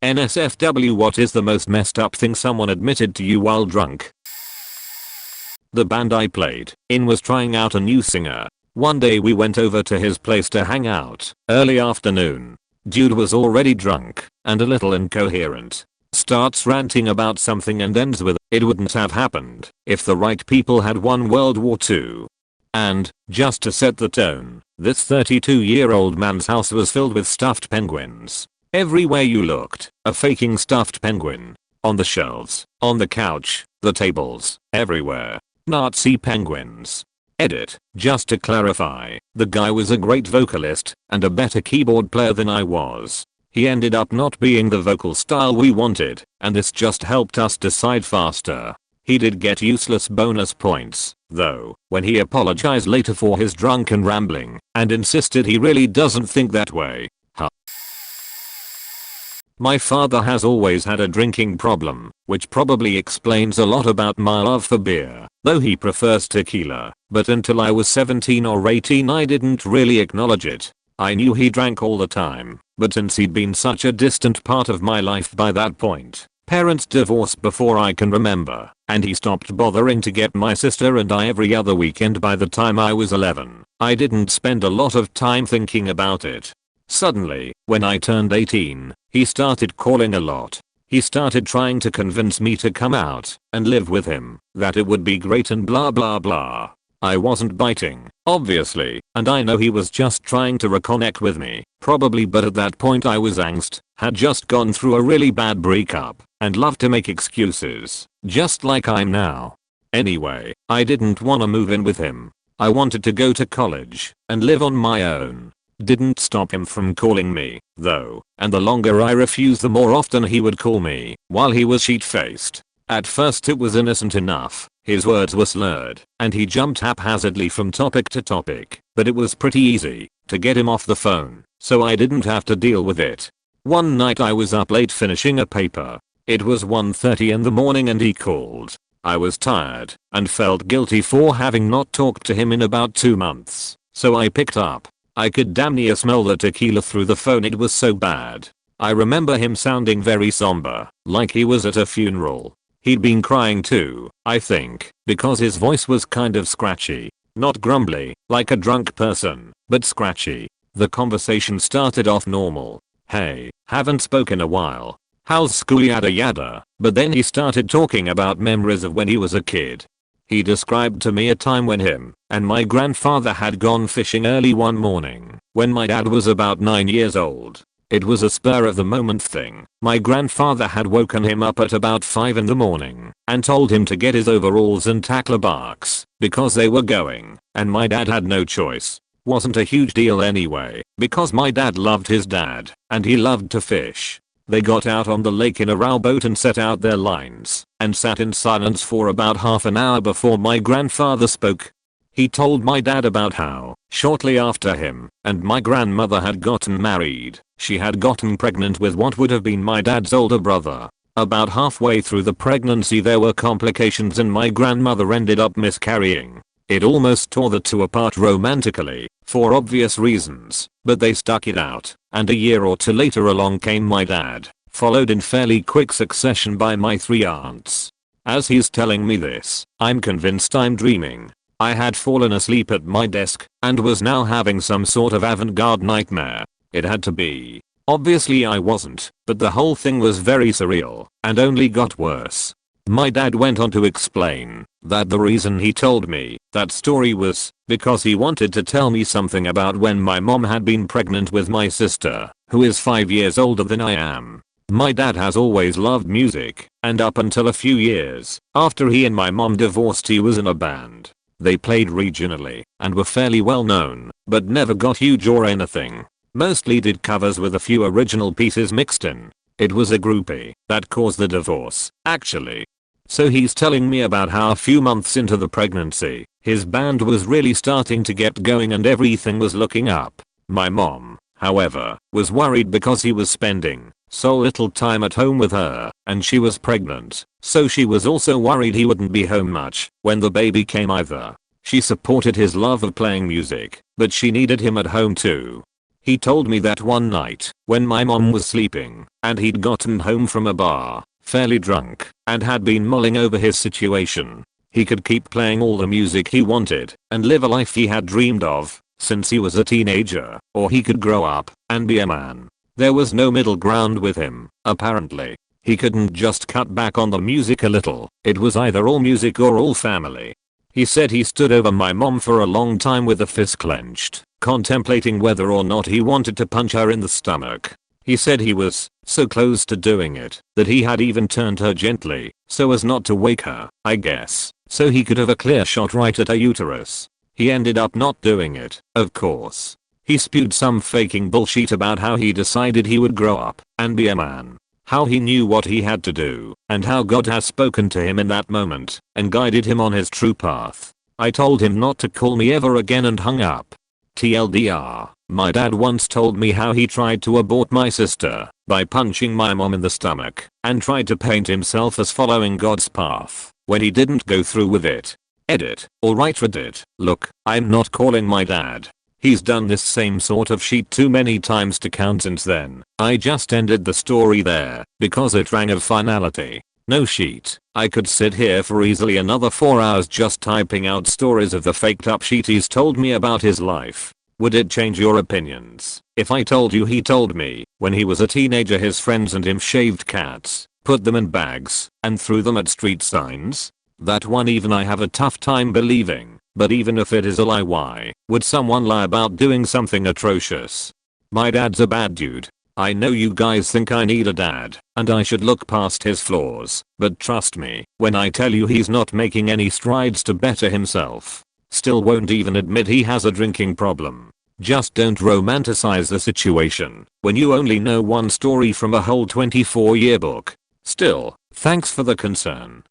NSFW, what is the most messed up thing someone admitted to you while drunk? The band I played in was trying out a new singer. One day we went over to his place to hang out. Early afternoon. Dude was already drunk and a little incoherent. Starts ranting about something and ends with, "It wouldn't have happened if the right people had won World War II." And, just to set the tone, this 32-year-old man's house was filled with stuffed penguins. Everywhere you looked, a faking stuffed penguin. On the shelves, on the couch, the tables, everywhere. Nazi penguins. Edit. Just to clarify, the guy was a great vocalist and a better keyboard player than I was. He ended up not being the vocal style we wanted, and this just helped us decide faster. He did get useless bonus points, though, when he apologized later for his drunken rambling and insisted he really doesn't think that way. Huh. My father has always had a drinking problem, which probably explains a lot about my love for beer, though he prefers tequila, but until I was 17 or 18 I didn't really acknowledge it. I knew he drank all the time, but since he'd been such a distant part of my life by that point, parents divorced before I can remember, and he stopped bothering to get my sister and I every other weekend by the time I was 11. I didn't spend a lot of time thinking about it. Suddenly, when I turned 18, he started calling a lot. He started trying to convince me to come out and live with him, that it would be great and blah blah blah. I wasn't biting, obviously, and I know he was just trying to reconnect with me, probably, but at that point I was angst, had just gone through a really bad breakup, and loved to make excuses, just like I'm now. Anyway, I didn't wanna move in with him. I wanted to go to college and live on my own. Didn't stop him from calling me, though, and the longer I refused the more often he would call me, while he was sheet-faced. At first it was innocent enough, his words were slurred, and he jumped haphazardly from topic to topic, but it was pretty easy to get him off the phone, so I didn't have to deal with it. One night I was up late finishing a paper. It was 1:30 in the morning and he called. I was tired and felt guilty for having not talked to him in about 2 months, so I picked up. I could damn near smell the tequila through the phone, it was so bad. I remember him sounding very somber, like he was at a funeral. He'd been crying too, I think, because his voice was kind of scratchy. Not grumbly, like a drunk person, but scratchy. The conversation started off normal. "Hey, haven't spoken a while. How's school, yada yada," but then he started talking about memories of when he was a kid. He described to me a time when him and my grandfather had gone fishing early one morning when my dad was about 9 years old. It was a spur of the moment thing. My grandfather had woken him up at about 5 in the morning and told him to get his overalls and tackle barks because they were going, and my dad had no choice. Wasn't a huge deal anyway, because my dad loved his dad and he loved to fish. They got out on the lake in a rowboat and set out their lines and sat in silence for about half an hour before my grandfather spoke. He told my dad about how, shortly after him and my grandmother had gotten married, she had gotten pregnant with what would have been my dad's older brother. About halfway through the pregnancy there were complications and my grandmother ended up miscarrying. It almost tore the two apart romantically, for obvious reasons, but they stuck it out, and a year or two later along came my dad, followed in fairly quick succession by my 3 aunts. As he's telling me this, I'm convinced I'm dreaming. I had fallen asleep at my desk and was now having some sort of avant-garde nightmare. It had to be. Obviously I wasn't, but the whole thing was very surreal and only got worse. My dad went on to explain that the reason he told me that story was because he wanted to tell me something about when my mom had been pregnant with my sister, who is 5 years older than I am. My dad has always loved music, and up until a few years after he and my mom divorced he was in a band. They played regionally and were fairly well known, but never got huge or anything. Mostly did covers with a few original pieces mixed in. It was a groupie that caused the divorce, actually. So he's telling me about how a few months into the pregnancy, his band was really starting to get going and everything was looking up. My mom, however, was worried because he was spending so little time at home with her, and she was pregnant, so she was also worried he wouldn't be home much when the baby came either. She supported his love of playing music, but she needed him at home too. He told me that one night, when my mom was sleeping, and he'd gotten home from a bar, fairly drunk, and had been mulling over his situation, he could keep playing all the music he wanted, and live a life he had dreamed of, since he was a teenager, or he could grow up, and be a man. There was no middle ground with him, apparently. He couldn't just cut back on the music a little, it was either all music or all family. He said he stood over my mom for a long time with a fist clenched, contemplating whether or not he wanted to punch her in the stomach. He said he was so close to doing it that he had even turned her gently, so as not to wake her, I guess, so he could have a clear shot right at her uterus. He ended up not doing it, of course. He spewed some faking bullshit about how he decided he would grow up and be a man. How he knew what he had to do, and how God has spoken to him in that moment, and guided him on his true path. I told him not to call me ever again and hung up. TLDR, my dad once told me how he tried to abort my sister by punching my mom in the stomach, and tried to paint himself as following God's path, when he didn't go through with it. Edit. Alright Reddit, look, I'm not calling my dad. He's done this same sort of shit too many times to count since then. I just ended the story there, because it rang of finality. No shit. I could sit here for easily another 4 hours just typing out stories of the faked up shit he's told me about his life. Would it change your opinions if I told you he told me when he was a teenager his friends and him shaved cats, put them in bags, and threw them at street signs? That one even I have a tough time believing. But even if it is a lie, why would someone lie about doing something atrocious? My dad's a bad dude. I know you guys think I need a dad, and I should look past his flaws, but trust me when I tell you he's not making any strides to better himself. Still won't even admit he has a drinking problem. Just don't romanticize the situation when you only know one story from a whole 24-year book. Still, thanks for the concern.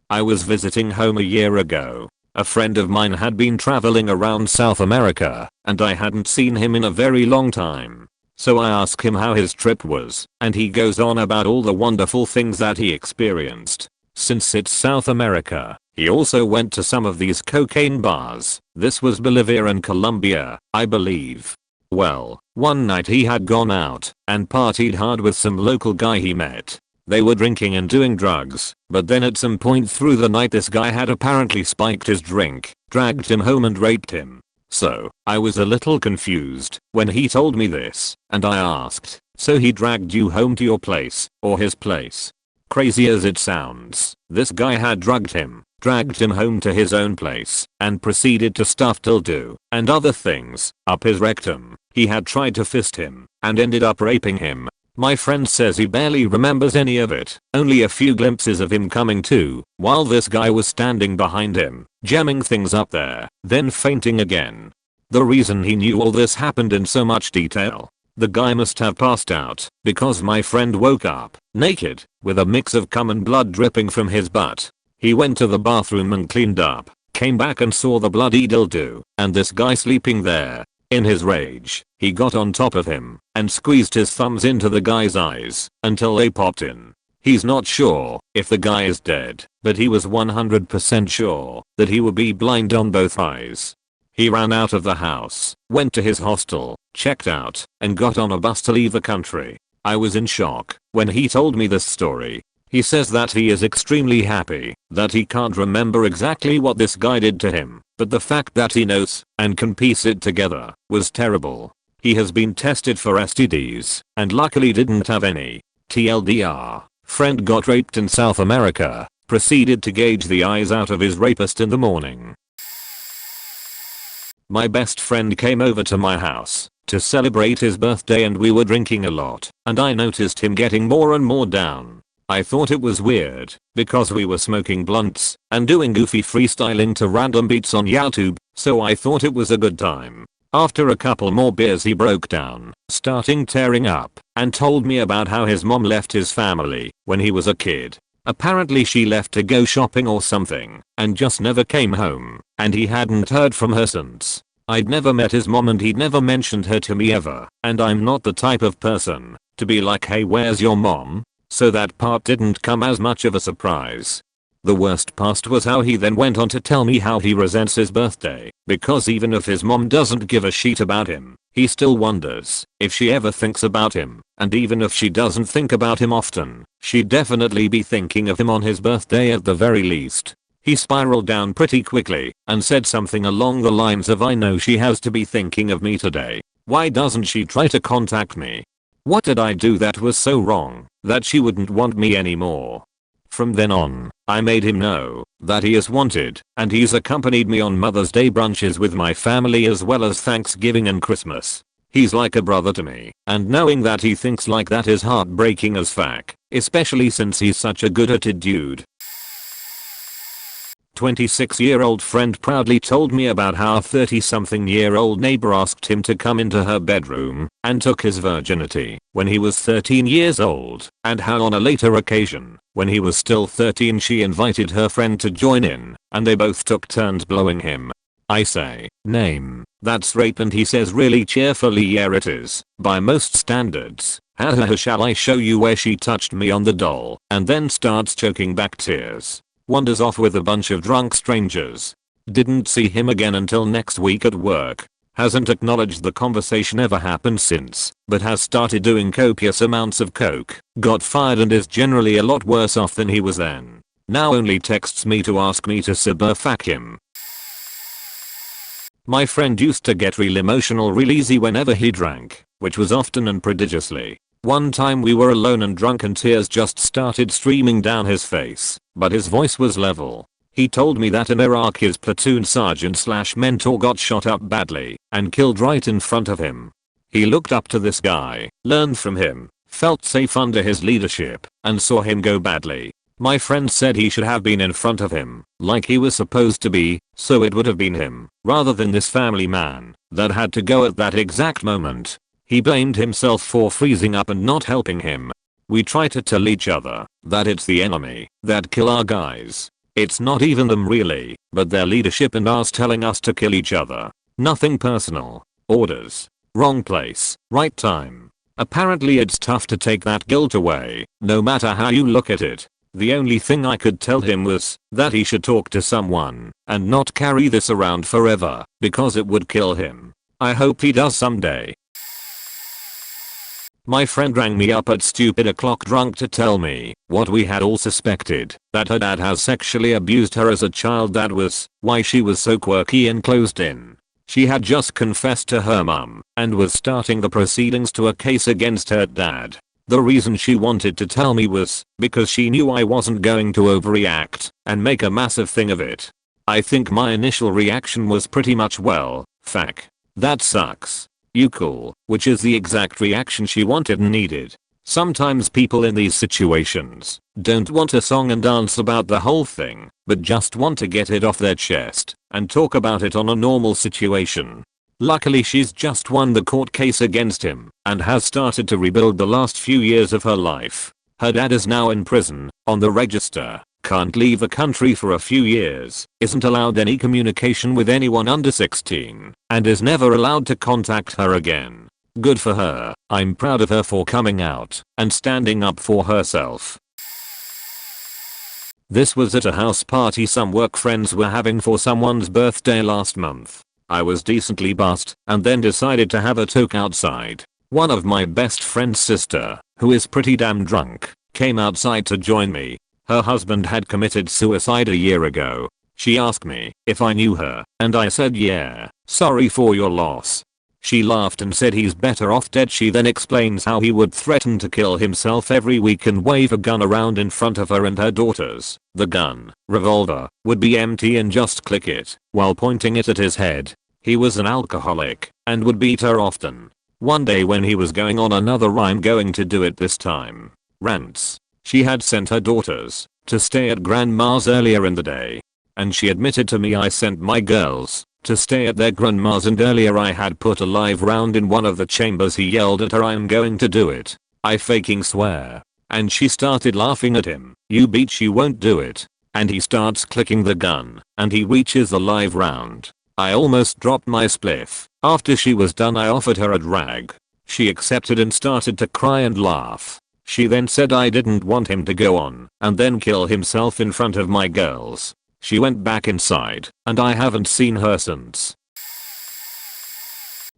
I was visiting home a year ago. A friend of mine had been traveling around South America, and I hadn't seen him in a very long time. So I asked him how his trip was, and he goes on about all the wonderful things that he experienced. Since it's South America, he also went to some of these cocaine bars. This was Bolivia and Colombia, I believe. Well, one night he had gone out and partied hard with some local guy he met. They were drinking and doing drugs, but then at some point through the night this guy had apparently spiked his drink, dragged him home and raped him. So, I was a little confused when he told me this, and I asked, so he dragged you home to your place, or his place? Crazy as it sounds, this guy had drugged him, dragged him home to his own place, and proceeded to stuff dildo and other things up his rectum. He had tried to fist him, and ended up raping him. My friend says he barely remembers any of it, only a few glimpses of him coming to, while this guy was standing behind him, jamming things up there, then fainting again. The reason he knew all this happened in so much detail. The guy must have passed out, because my friend woke up, naked, with a mix of cum and blood dripping from his butt. He went to the bathroom and cleaned up, came back and saw the bloody dildo, and this guy sleeping there. In his rage, he got on top of him and squeezed his thumbs into the guy's eyes until they popped in. He's not sure if the guy is dead, but he was 100% sure that he would be blind on both eyes. He ran out of the house, went to his hostel, checked out, and got on a bus to leave the country. I was in shock when he told me this story. He says that he is extremely happy that he can't remember exactly what this guy did to him, but the fact that he knows and can piece it together was terrible. He has been tested for STDs and luckily didn't have any. TLDR, friend got raped in South America, proceeded to gauge the eyes out of his rapist in the morning. My best friend came over to my house to celebrate his birthday and we were drinking a lot, and I noticed him getting more and more down. I thought it was weird, because we were smoking blunts and doing goofy freestyling to random beats on YouTube, so I thought it was a good time. After a couple more beers he broke down, starting tearing up, and told me about how his mom left his family when he was a kid. Apparently she left to go shopping or something, and just never came home, and he hadn't heard from her since. I'd never met his mom and he'd never mentioned her to me ever, and I'm not the type of person to be like, hey, where's your mom? So that part didn't come as much of a surprise. The worst part was how he then went on to tell me how he resents his birthday, because even if his mom doesn't give a shit about him, he still wonders if she ever thinks about him, and even if she doesn't think about him often, she'd definitely be thinking of him on his birthday at the very least. He spiraled down pretty quickly and said something along the lines of, "I know she has to be thinking of me today. Why doesn't she try to contact me? What did I do that was so wrong that she wouldn't want me anymore?" From then on, I made him know that he is wanted, and he's accompanied me on Mother's Day brunches with my family as well as Thanksgiving and Christmas. He's like a brother to me, and knowing that he thinks like that is heartbreaking as fuck, especially since he's such a good-hearted dude. 26-year-old friend proudly told me about how a 30-something-year-old neighbor asked him to come into her bedroom and took his virginity when he was 13 years old, and how on a later occasion, when he was still 13, she invited her friend to join in, and they both took turns blowing him. I say, "Name, that's rape," and he says really cheerfully, "Yeah, it is, by most standards. Haha, shall I show you where she touched me on the doll?" And then starts choking back tears. Wanders off with a bunch of drunk strangers. Didn't see him again until next week at work. Hasn't acknowledged the conversation ever happened since, but has started doing copious amounts of coke. Got fired and is generally a lot worse off than he was then. Now only texts me to ask me to cyberfuck him. My friend used to get real emotional real easy whenever he drank, which was often and prodigiously. One time we were alone and drunk and tears just started streaming down his face, but his voice was level. He told me that in Iraq his platoon sergeant/mentor got shot up badly and killed right in front of him. He looked up to this guy, learned from him, felt safe under his leadership, and saw him go badly. My friend said he should have been in front of him, like he was supposed to be, so it would have been him, rather than this family man, that had to go at that exact moment. He blamed himself for freezing up and not helping him. We try to tell each other that it's the enemy that kill our guys. It's not even them really, but their leadership and ours telling us to kill each other. Nothing personal. Orders. Wrong place, right time. Apparently it's tough to take that guilt away, no matter how you look at it. The only thing I could tell him was that he should talk to someone and not carry this around forever, because it would kill him. I hope he does someday. My friend rang me up at stupid o'clock drunk to tell me what we had all suspected, that her dad has sexually abused her as a child. That was why she was so quirky and closed in. She had just confessed to her mum and was starting the proceedings to a case against her dad. The reason she wanted to tell me was because she knew I wasn't going to overreact and make a massive thing of it. I think my initial reaction was pretty much, well, fuck. That sucks. You cool, which is the exact reaction she wanted and needed. Sometimes people in these situations don't want a song and dance about the whole thing, but just want to get it off their chest and talk about it on a normal situation. Luckily she's just won the court case against him and has started to rebuild the last few years of her life. Her dad is now in prison, on the register, can't leave the country for a few years, isn't allowed any communication with anyone under 16, and is never allowed to contact her again. Good for her. I'm proud of her for coming out and standing up for herself. This was at a house party some work friends were having for someone's birthday last month. I was decently buzzed and then decided to have a toke outside. One of my best friend's sister, who is pretty damn drunk, came outside to join me. Her husband had committed suicide a year ago. She asked me if I knew her, and I said yeah, sorry for your loss. She laughed and said he's better off dead. She then explains how he would threaten to kill himself every week and wave a gun around in front of her and her daughters. The gun, revolver, would be empty and just click it while pointing it at his head. He was an alcoholic and would beat her often. One day when he was going on another "I'm going to do it this time" rants, she had sent her daughters to stay at grandma's earlier in the day. And she admitted to me I sent my girls to stay at their grandma's, and earlier I had put a live round in one of the chambers. He yelled at her, "I'm going to do it." I faking swear. And she started laughing at him. "You bitch, you won't do it." And he starts clicking the gun and he reaches the live round. I almost dropped my spliff. After she was done I offered her a drag. She accepted and started to cry and laugh. She then said I didn't want him to go on and then kill himself in front of my girls. She went back inside and I haven't seen her since.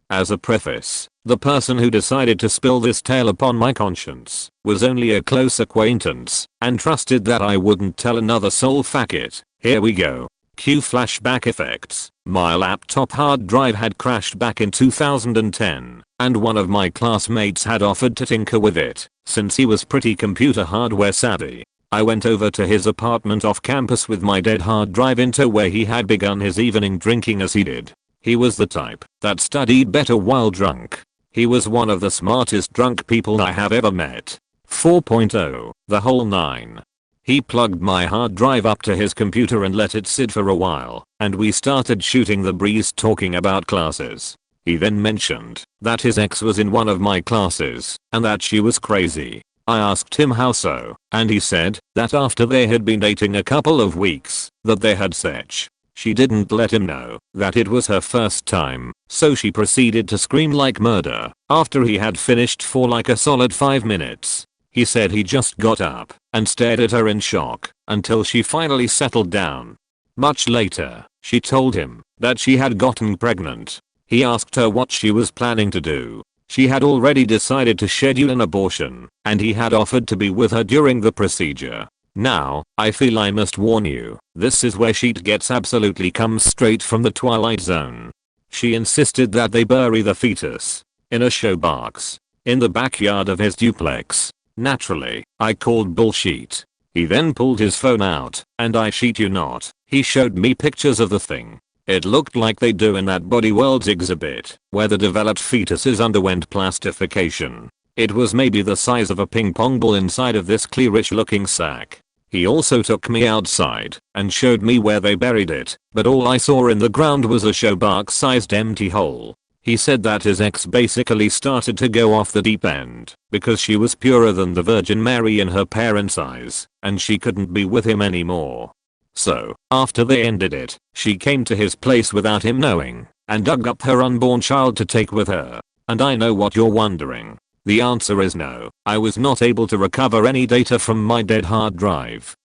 As a preface, the person who decided to spill this tale upon my conscience was only a close acquaintance and trusted that I wouldn't tell another soul. Fuck it. Here we go. Cue flashback effects. My laptop hard drive had crashed back in 2010, and one of my classmates had offered to tinker with it, since he was pretty computer hardware savvy. I went over to his apartment off campus with my dead hard drive in tow, where he had begun his evening drinking as he did. He was the type that studied better while drunk. He was one of the smartest drunk people I have ever met. 4.0, the whole nine. He plugged my hard drive up to his computer and let it sit for a while, and we started shooting the breeze talking about classes. He then mentioned that his ex was in one of my classes, and that she was crazy. I asked him how so, and he said that after they had been dating a couple of weeks, that they had sex. She didn't let him know that it was her first time, so she proceeded to scream like murder after he had finished for like a solid 5 minutes. He said he just got up and stared at her in shock until she finally settled down. Much later, she told him that she had gotten pregnant. He asked her what she was planning to do. She had already decided to schedule an abortion, and he had offered to be with her during the procedure. Now, I feel I must warn you, this is where shit gets absolutely comes straight from the Twilight Zone. She insisted that they bury the fetus in a showbox in the backyard of his duplex. Naturally, I called bullshit. He then pulled his phone out, and I shit you not, he showed me pictures of the thing. It looked like they do in that Body Worlds exhibit, where the developed fetuses underwent plastification. It was maybe the size of a ping pong ball inside of this clearish looking sack. He also took me outside and showed me where they buried it, but all I saw in the ground was a showbox sized empty hole. He said that his ex basically started to go off the deep end because she was purer than the Virgin Mary in her parents' eyes, and she couldn't be with him anymore. So, after they ended it, she came to his place without him knowing and dug up her unborn child to take with her. And I know what you're wondering. The answer is no. I was not able to recover any data from my dead hard drive.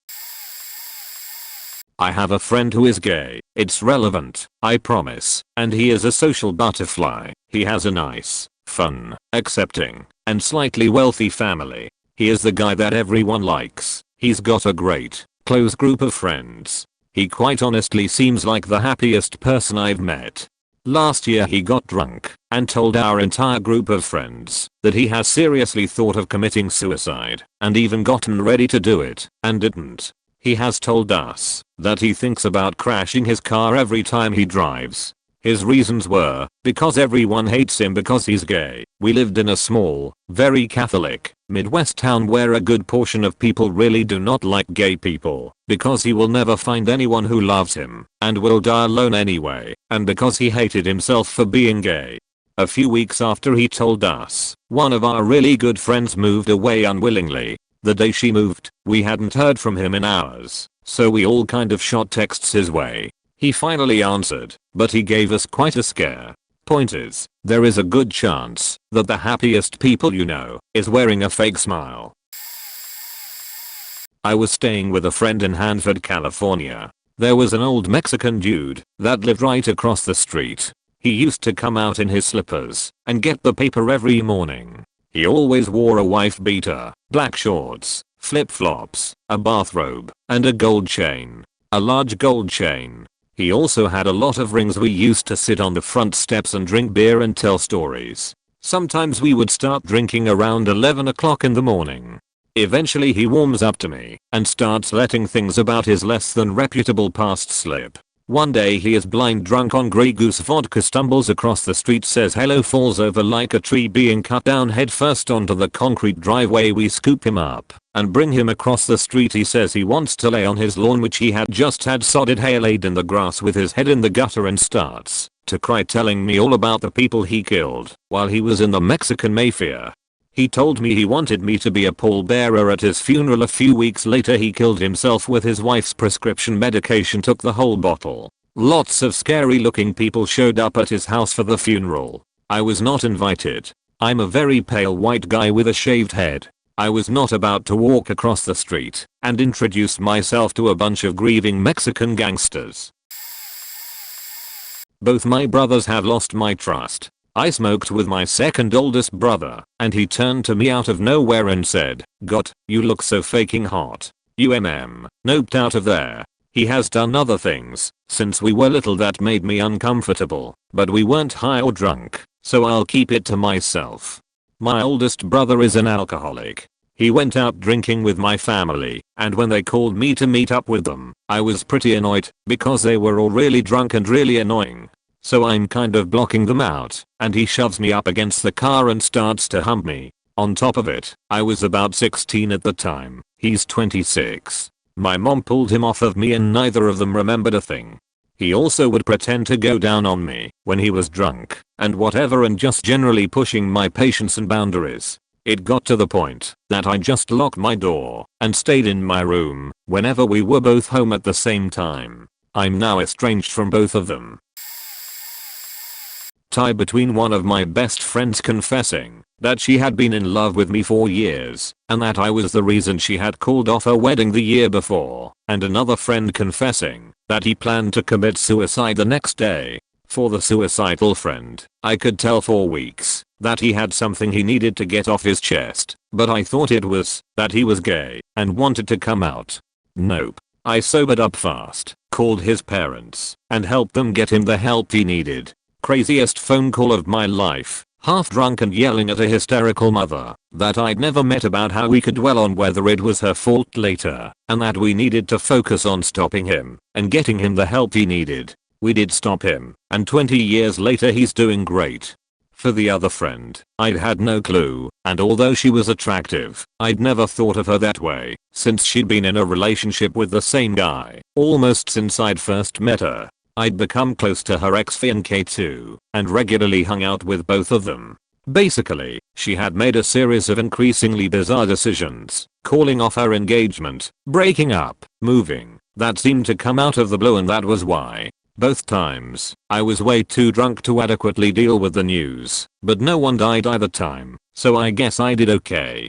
I have a friend who is gay. It's relevant, I promise, and he is a social butterfly. He has a nice, fun, accepting, and slightly wealthy family. He is the guy that everyone likes. He's got a great, close group of friends. He quite honestly seems like the happiest person I've met. Last year he got drunk and told our entire group of friends that he has seriously thought of committing suicide and even gotten ready to do it and didn't. He has told us that he thinks about crashing his car every time he drives. His reasons were because everyone hates him because he's gay. We lived in a small, very Catholic, Midwest town where a good portion of people really do not like gay people because he will never find anyone who loves him and will die alone anyway, and because he hated himself for being gay. A few weeks after he told us, one of our really good friends moved away unwillingly. The day she moved, we hadn't heard from him in hours, so we all kind of shot texts his way. He finally answered, but he gave us quite a scare. Point is, there is a good chance that the happiest people you know is wearing a fake smile. I was staying with a friend in Hanford, California. There was an old Mexican dude that lived right across the street. He used to come out in his slippers and get the paper every morning. He always wore a wife beater, black shorts, flip-flops, a bathrobe, and a gold chain. A large gold chain. He also had a lot of rings. We used to sit on the front steps and drink beer and tell stories. Sometimes we would start drinking around 11 o'clock in the morning. Eventually he warms up to me and starts letting things about his less than reputable past slip. One day he is blind drunk on Grey Goose vodka, stumbles across the street, says hello, falls over like a tree being cut down head first onto the concrete driveway. We scoop him up and bring him across the street. He says he wants to lay on his lawn, which he had just had sodded hay laid in the grass, with his head in the gutter, and starts to cry, telling me all about the people he killed while he was in the Mexican mafia. He told me he wanted me to be a pallbearer at his funeral. A few weeks later he killed himself with his wife's prescription medication, took the whole bottle. Lots of scary looking people showed up at his house for the funeral. I was not invited. I'm a very pale white guy with a shaved head. I was not about to walk across the street and introduce myself to a bunch of grieving Mexican gangsters. Both my brothers had lost my trust. I smoked with my second oldest brother, and he turned to me out of nowhere and said, "God, you look so faking hot. Noped out of there." He has done other things since we were little that made me uncomfortable, but we weren't high or drunk, so I'll keep it to myself. My oldest brother is an alcoholic. He went out drinking with my family, and when they called me to meet up with them, I was pretty annoyed because they were all really drunk and really annoying. So I'm kind of blocking them out, and he shoves me up against the car and starts to hump me. On top of it, I was about 16 at the time, he's 26. My mom pulled him off of me and neither of them remembered a thing. He also would pretend to go down on me when he was drunk and whatever, and just generally pushing my patience and boundaries. It got to the point that I just locked my door and stayed in my room whenever we were both home at the same time. I'm now estranged from both of them. Tie between one of my best friends confessing that she had been in love with me for years and that I was the reason she had called off her wedding the year before, and another friend confessing that he planned to commit suicide the next day. For the suicidal friend, I could tell for weeks that he had something he needed to get off his chest, but I thought it was that he was gay and wanted to come out. Nope. I sobered up fast, called his parents, and helped them get him the help he needed. Craziest phone call of my life, half drunk and yelling at a hysterical mother that I'd never met about how we could dwell on whether it was her fault later and that we needed to focus on stopping him and getting him the help he needed. We did stop him, and 20 years later he's doing great. For the other friend, I'd had no clue, and although she was attractive, I'd never thought of her that way since she'd been in a relationship with the same guy almost since I'd first met her. I'd become close to her ex-fiancé too, and regularly hung out with both of them. Basically, she had made a series of increasingly bizarre decisions, calling off her engagement, breaking up, moving, that seemed to come out of the blue, and that was why. Both times, I was way too drunk to adequately deal with the news, but no one died either time, so I guess I did okay.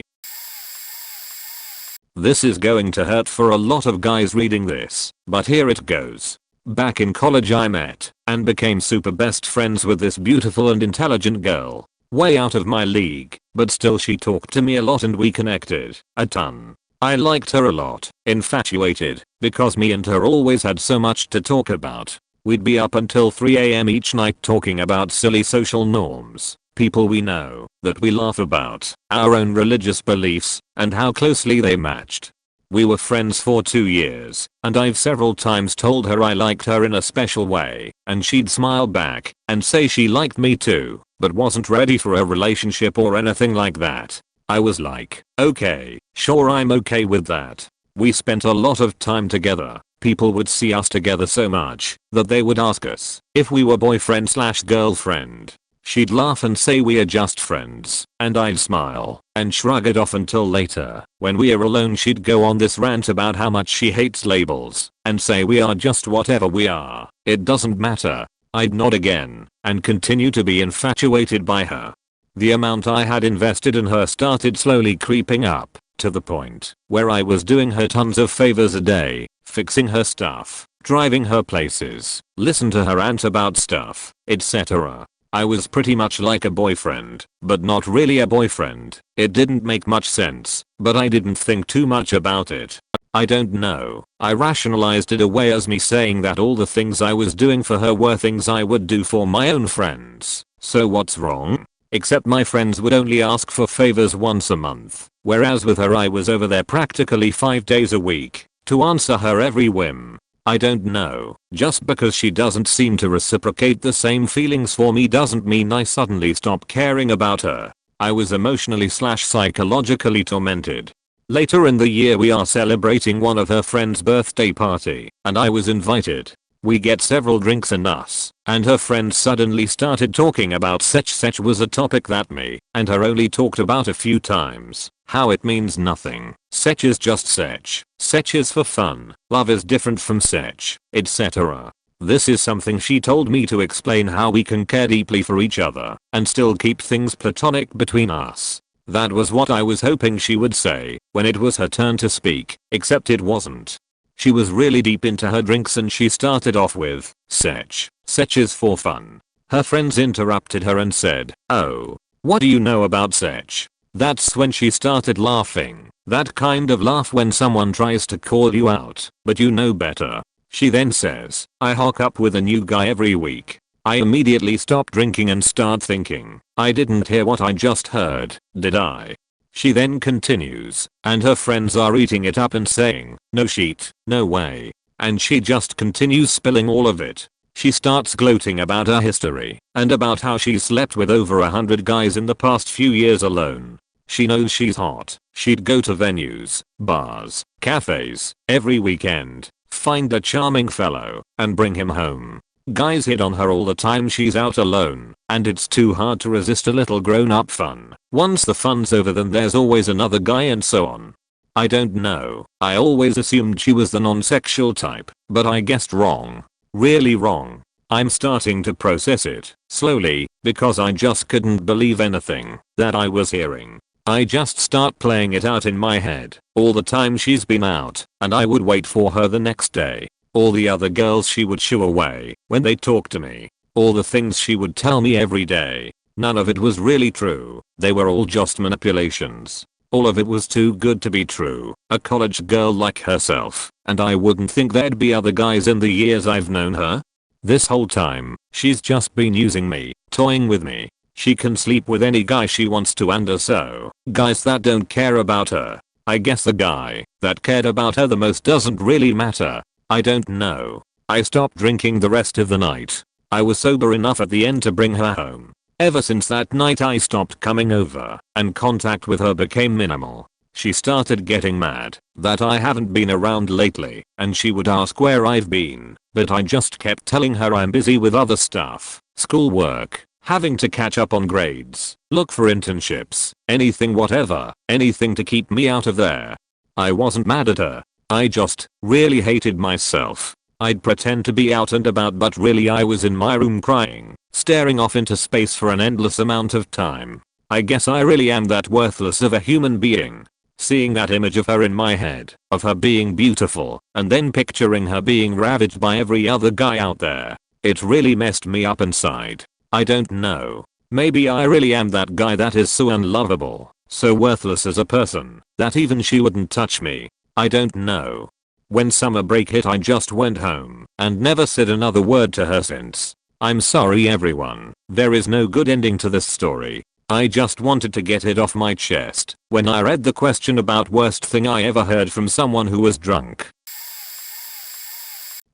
This is going to hurt for a lot of guys reading this, but here it goes. Back in college I met and became super best friends with this beautiful and intelligent girl. Way out of my league, but still she talked to me a lot and we connected a ton. I liked her a lot, infatuated, because me and her always had so much to talk about. We'd be up until 3 AM each night talking about silly social norms, people we know, that we laugh about, our own religious beliefs, and how closely they matched. We were friends for 2 years, and I've several times told her I liked her in a special way, and she'd smile back and say she liked me too, but wasn't ready for a relationship or anything like that. I was like, okay, sure, I'm okay with that. We spent a lot of time together. People would see us together so much that they would ask us if we were boyfriend/girlfriend. She'd laugh and say we are just friends, and I'd smile and shrug it off until later, when we are alone, she'd go on this rant about how much she hates labels and say we are just whatever we are, it doesn't matter. I'd nod again and continue to be infatuated by her. The amount I had invested in her started slowly creeping up to the point where I was doing her tons of favors a day, fixing her stuff, driving her places, listen to her rant about stuff, etc. I was pretty much like a boyfriend, but not really a boyfriend. It didn't make much sense, but I didn't think too much about it. I don't know, I rationalized it away as me saying that all the things I was doing for her were things I would do for my own friends. So what's wrong? Except my friends would only ask for favors once a month, whereas with her I was over there practically 5 days a week to answer her every whim. I don't know, just because she doesn't seem to reciprocate the same feelings for me doesn't mean I suddenly stop caring about her. I was emotionally/psychologically tormented. Later in the year we are celebrating one of her friend's birthday party, and I was invited. We get several drinks in us, and her friend suddenly started talking about such was a topic that me and her only talked about a few times. How it means nothing. Sech is just sech. Sech is for fun. Love is different from sech, etc. This is something she told me to explain how we can care deeply for each other and still keep things platonic between us. That was what I was hoping she would say when it was her turn to speak, except it wasn't. She was really deep into her drinks and she started off with, "Sech. Sech is for fun." Her friends interrupted her and said, "Oh, what do you know about Sech?" That's when she started laughing. That kind of laugh when someone tries to call you out, but you know better. She then says, "I hook up with a new guy every week." I immediately stop drinking and start thinking, I didn't hear what I just heard, did I? She then continues, and her friends are eating it up and saying, "No shit, no way." And she just continues spilling all of it. She starts gloating about her history and about how she slept with over 100 guys in the past few years alone. She knows she's hot. She'd go to venues, bars, cafes, every weekend, find a charming fellow, and bring him home. Guys hit on her all the time she's out alone, and it's too hard to resist a little grown-up fun. Once the fun's over then there's always another guy and so on. I don't know, I always assumed she was the non-sexual type, but I guessed wrong. Really wrong. I'm starting to process it, slowly, because I just couldn't believe anything that I was hearing. I just start playing it out in my head, all the time she's been out, and I would wait for her the next day. All the other girls she would shoo away when they talked to me. All the things she would tell me every day. None of it was really true. They were all just manipulations. All of it was too good to be true. A college girl like herself, and I wouldn't think there'd be other guys in the years I've known her. This whole time, she's just been using me, toying with me. She can sleep with any guy she wants to and so, guys that don't care about her. I guess the guy that cared about her the most doesn't really matter. I don't know. I stopped drinking the rest of the night. I was sober enough at the end to bring her home. Ever since that night I stopped coming over, and contact with her became minimal. She started getting mad that I haven't been around lately, and she would ask where I've been, but I just kept telling her I'm busy with other stuff, schoolwork, having to catch up on grades, look for internships, anything whatever, anything to keep me out of there. I wasn't mad at her. I just really hated myself. I'd pretend to be out and about but really I was in my room crying, staring off into space for an endless amount of time. I guess I really am that worthless of a human being. Seeing that image of her in my head, of her being beautiful, and then picturing her being ravaged by every other guy out there, it really messed me up inside. I don't know. Maybe I really am that guy that is so unlovable, so worthless as a person, that even she wouldn't touch me. I don't know. When summer break hit I just went home and never said another word to her since. I'm sorry everyone, there is no good ending to this story. I just wanted to get it off my chest when I read the question about worst thing I ever heard from someone who was drunk.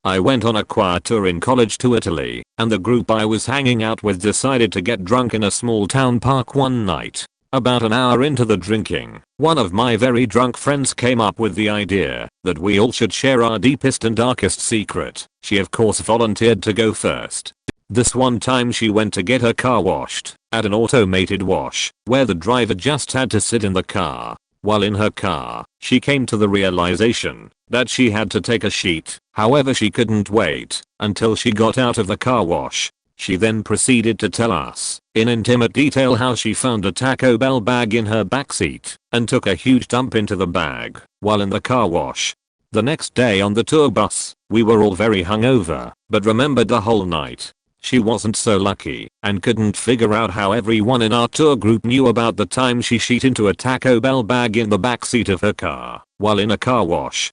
I went on a choir tour in college to Italy, and the group I was hanging out with decided to get drunk in a small town park one night. About an hour into the drinking, one of my very drunk friends came up with the idea that we all should share our deepest and darkest secret. She of course volunteered to go first. This one time she went to get her car washed at an automated wash where the driver just had to sit in the car. While in her car, she came to the realization that she had to take a sheet. However, she couldn't wait until she got out of the car wash. She then proceeded to tell us in intimate detail how she found a Taco Bell bag in her backseat and took a huge dump into the bag while in the car wash. The next day on the tour bus, we were all very hungover, but remembered the whole night. She wasn't so lucky and couldn't figure out how everyone in our tour group knew about the time she sheet into a Taco Bell bag in the backseat of her car while in a car wash.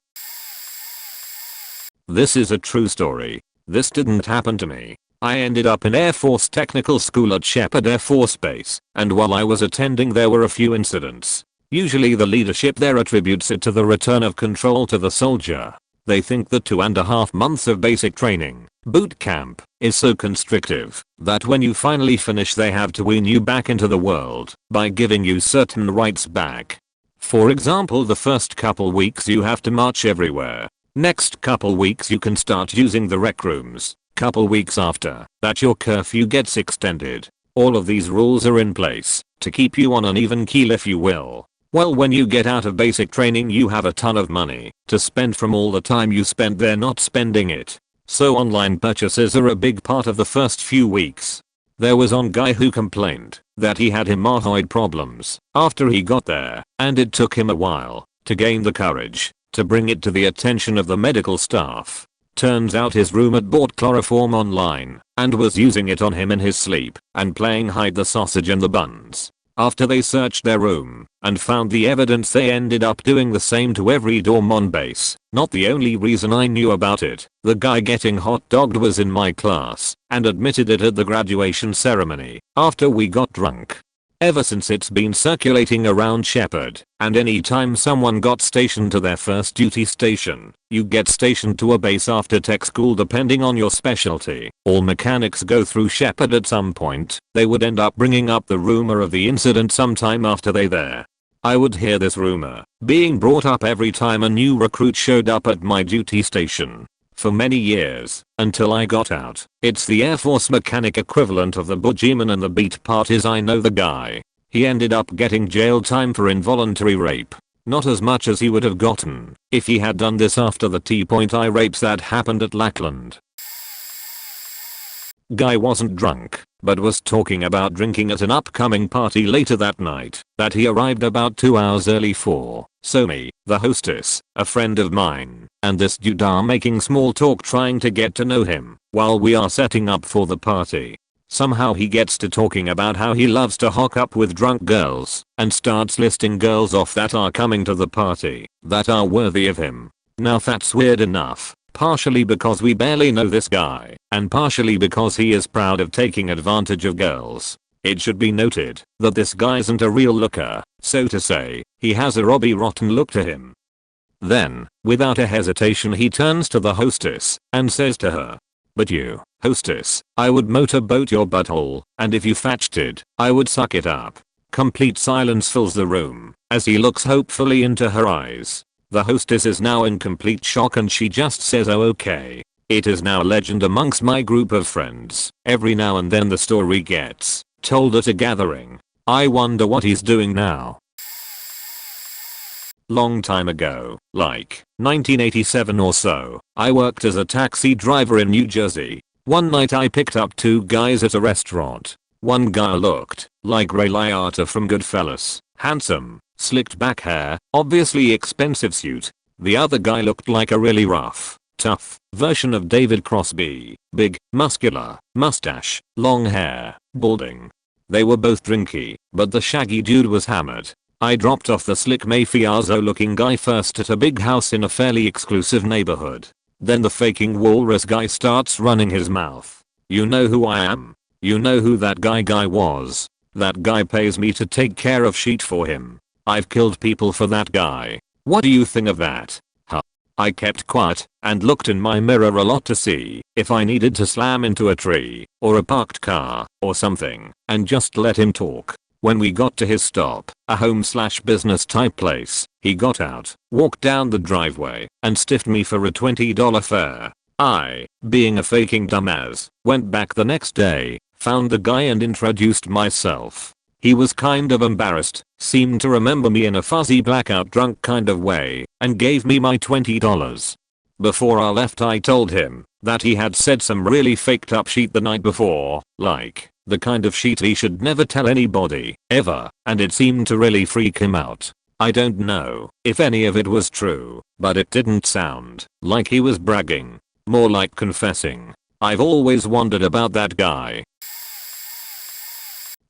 This is a true story. This didn't happen to me. I ended up in Air Force Technical School at Shepherd Air Force Base, and while I was attending there were a few incidents. Usually the leadership there attributes it to the return of control to the soldier. They think the 2.5 months of basic training, boot camp, is so constrictive that when you finally finish they have to wean you back into the world by giving you certain rights back. For example, the first couple weeks you have to march everywhere. Next couple weeks you can start using the rec rooms. Couple weeks after that your curfew gets extended. All of these rules are in place to keep you on an even keel if you will. Well, when you get out of basic training you have a ton of money to spend from all the time you spent there not spending it. So online purchases are a big part of the first few weeks. There was one guy who complained that he had hemorrhoid problems after he got there, and it took him a while to gain the courage to bring it to the attention of the medical staff. Turns out his roommate bought chloroform online and was using it on him in his sleep and playing hide the sausage and the buns. After they searched their room and found the evidence, they ended up doing the same to every dorm on base. Not the only reason I knew about it. The guy getting hot dogged was in my class and admitted it at the graduation ceremony after we got drunk. Ever since it's been circulating around Shepherd, and anytime someone got stationed to their first duty station, you get stationed to a base after tech school depending on your specialty. All mechanics go through Shepherd at some point. They would end up bringing up the rumor of the incident sometime after they there. I would hear this rumor being brought up every time a new recruit showed up at my duty station. For many years, until I got out. It's the Air Force mechanic equivalent of the boogeyman and the beat parties. I know the guy. He ended up getting jail time for involuntary rape. Not as much as he would have gotten if he had done this after the T-Point I rapes that happened at Lackland. Guy wasn't drunk, but was talking about drinking at an upcoming party later that night that he arrived about 2 hours early for. So me, the hostess, a friend of mine, and this dude are making small talk trying to get to know him while we are setting up for the party. Somehow he gets to talking about how he loves to hook up with drunk girls and starts listing girls off that are coming to the party that are worthy of him. Now that's weird enough. Partially because we barely know this guy, and partially because he is proud of taking advantage of girls. It should be noted that this guy isn't a real looker, so to say. He has a Robbie Rotten look to him. Then, without a hesitation, he turns to the hostess and says to her, "But you, hostess, I would motorboat your butthole, and if you fetched it, I would suck it up." Complete silence fills the room as he looks hopefully into her eyes. The hostess is now in complete shock and she just says, "Oh, okay." It is now legend amongst my group of friends. Every now and then the story gets told at a gathering. I wonder what he's doing now. Long time ago, like 1987 or so, I worked as a taxi driver in New Jersey. One night I picked up two guys at a restaurant. One guy looked like Ray Liotta from Goodfellas, handsome, slicked back hair, obviously expensive suit. The other guy looked like a really rough, tough version of David Crosby, big, muscular, mustache, long hair, balding. They were both drinky, but the shaggy dude was hammered. I dropped off the slick mafioso looking guy first at a big house in a fairly exclusive neighborhood. Then the faking walrus guy starts running his mouth. "You know who I am? You know who that guy was? That guy pays me to take care of shit for him. I've killed people for that guy. What do you think of that?" Huh. I kept quiet and looked in my mirror a lot to see if I needed to slam into a tree or a parked car or something, and just let him talk. When we got to his stop, a home/business type place, he got out, walked down the driveway, and stiffed me for a $20 fare. I, being a faking dumbass, went back the next day, found the guy and introduced myself. He was kind of embarrassed, seemed to remember me in a fuzzy blackout drunk kind of way, and gave me my $20. Before I left I told him that he had said some really faked up shit the night before, like the kind of shit he should never tell anybody, ever, and it seemed to really freak him out. I don't know if any of it was true, but it didn't sound like he was bragging, more like confessing. I've always wondered about that guy.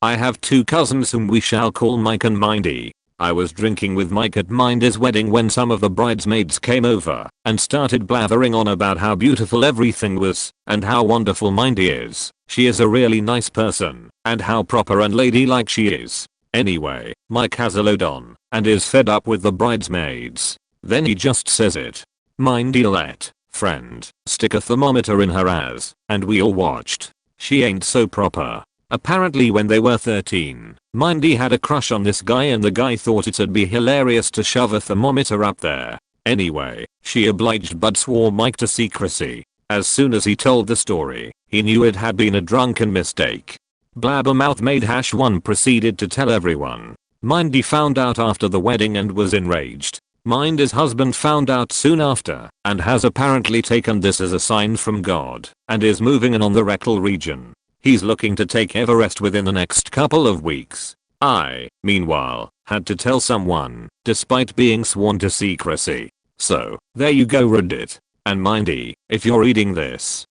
I have two cousins whom we shall call Mike and Mindy. I was drinking with Mike at Mindy's wedding when some of the bridesmaids came over and started blathering on about how beautiful everything was and how wonderful Mindy is. She is a really nice person and how proper and ladylike she is. Anyway, Mike has a load on and is fed up with the bridesmaids. Then he just says it. "Mindy let friend stick a thermometer in her ass," and we all watched. She ain't so proper. Apparently when they were 13, Mindy had a crush on this guy and the guy thought it'd be hilarious to shove a thermometer up there. Anyway, she obliged but swore Mike to secrecy. As soon as he told the story, he knew it had been a drunken mistake. Blabbermouth made #1 proceeded to tell everyone. Mindy found out after the wedding and was enraged. Mindy's husband found out soon after and has apparently taken this as a sign from God and is moving in on the rectal region. He's looking to take Everest within the next couple of weeks. I, meanwhile, had to tell someone, despite being sworn to secrecy. So, there you go Reddit. And mindy, if you're reading this.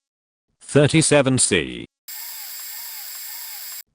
37C.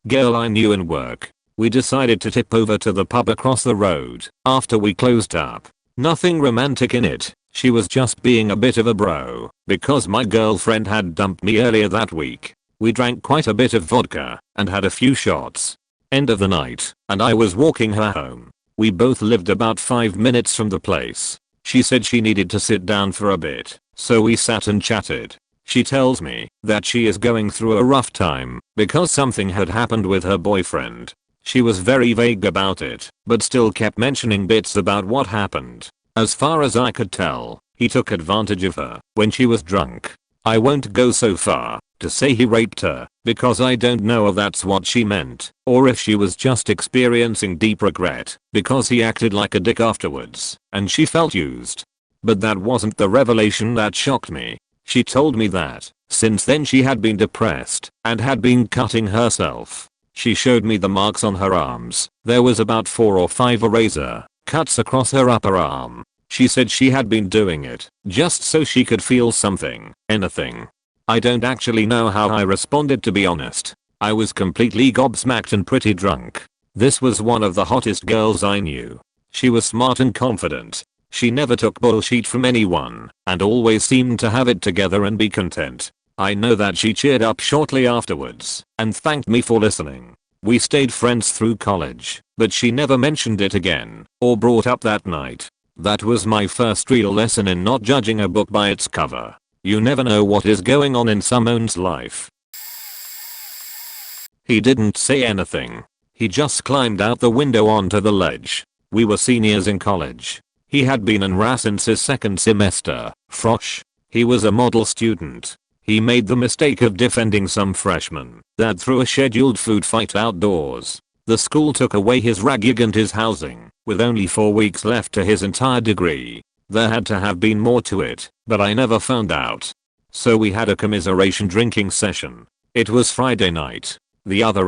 Girl I knew in work. We decided to tip over to the pub across the road after we closed up. Nothing romantic in it. She was just being a bit of a bro because my girlfriend had dumped me earlier that week. We drank quite a bit of vodka and had a few shots. End of the night, and I was walking her home. We both lived about 5 minutes from the place. She said she needed to sit down for a bit, so we sat and chatted. She tells me that she is going through a rough time because something had happened with her boyfriend. She was very vague about it, but still kept mentioning bits about what happened. As far as I could tell, he took advantage of her when she was drunk. I won't go so far to say he raped her, because I don't know if that's what she meant, or if she was just experiencing deep regret because he acted like a dick afterwards, and she felt used. But that wasn't the revelation that shocked me. She told me that, since then she had been depressed, and had been cutting herself. She showed me the marks on her arms. There was about 4 or 5 razor cuts across her upper arm. She said she had been doing it just so she could feel something, anything. I don't actually know how I responded, to be honest. I was completely gobsmacked and pretty drunk. This was one of the hottest girls I knew. She was smart and confident. She never took bullshit from anyone and always seemed to have it together and be content. I know that she cheered up shortly afterwards and thanked me for listening. We stayed friends through college, but she never mentioned it again or brought up that night. That was my first real lesson in not judging a book by its cover. You never know what is going on in someone's life. He didn't say anything. He just climbed out the window onto the ledge. We were seniors in college. He had been in RA since his second semester, frosh. He was a model student. He made the mistake of defending some freshman that threw a scheduled food fight outdoors. The school took away his RA and his housing, with only 4 weeks left to his entire degree. There had to have been more to it, but I never found out. So we had a commiseration drinking session. It was Friday night. The other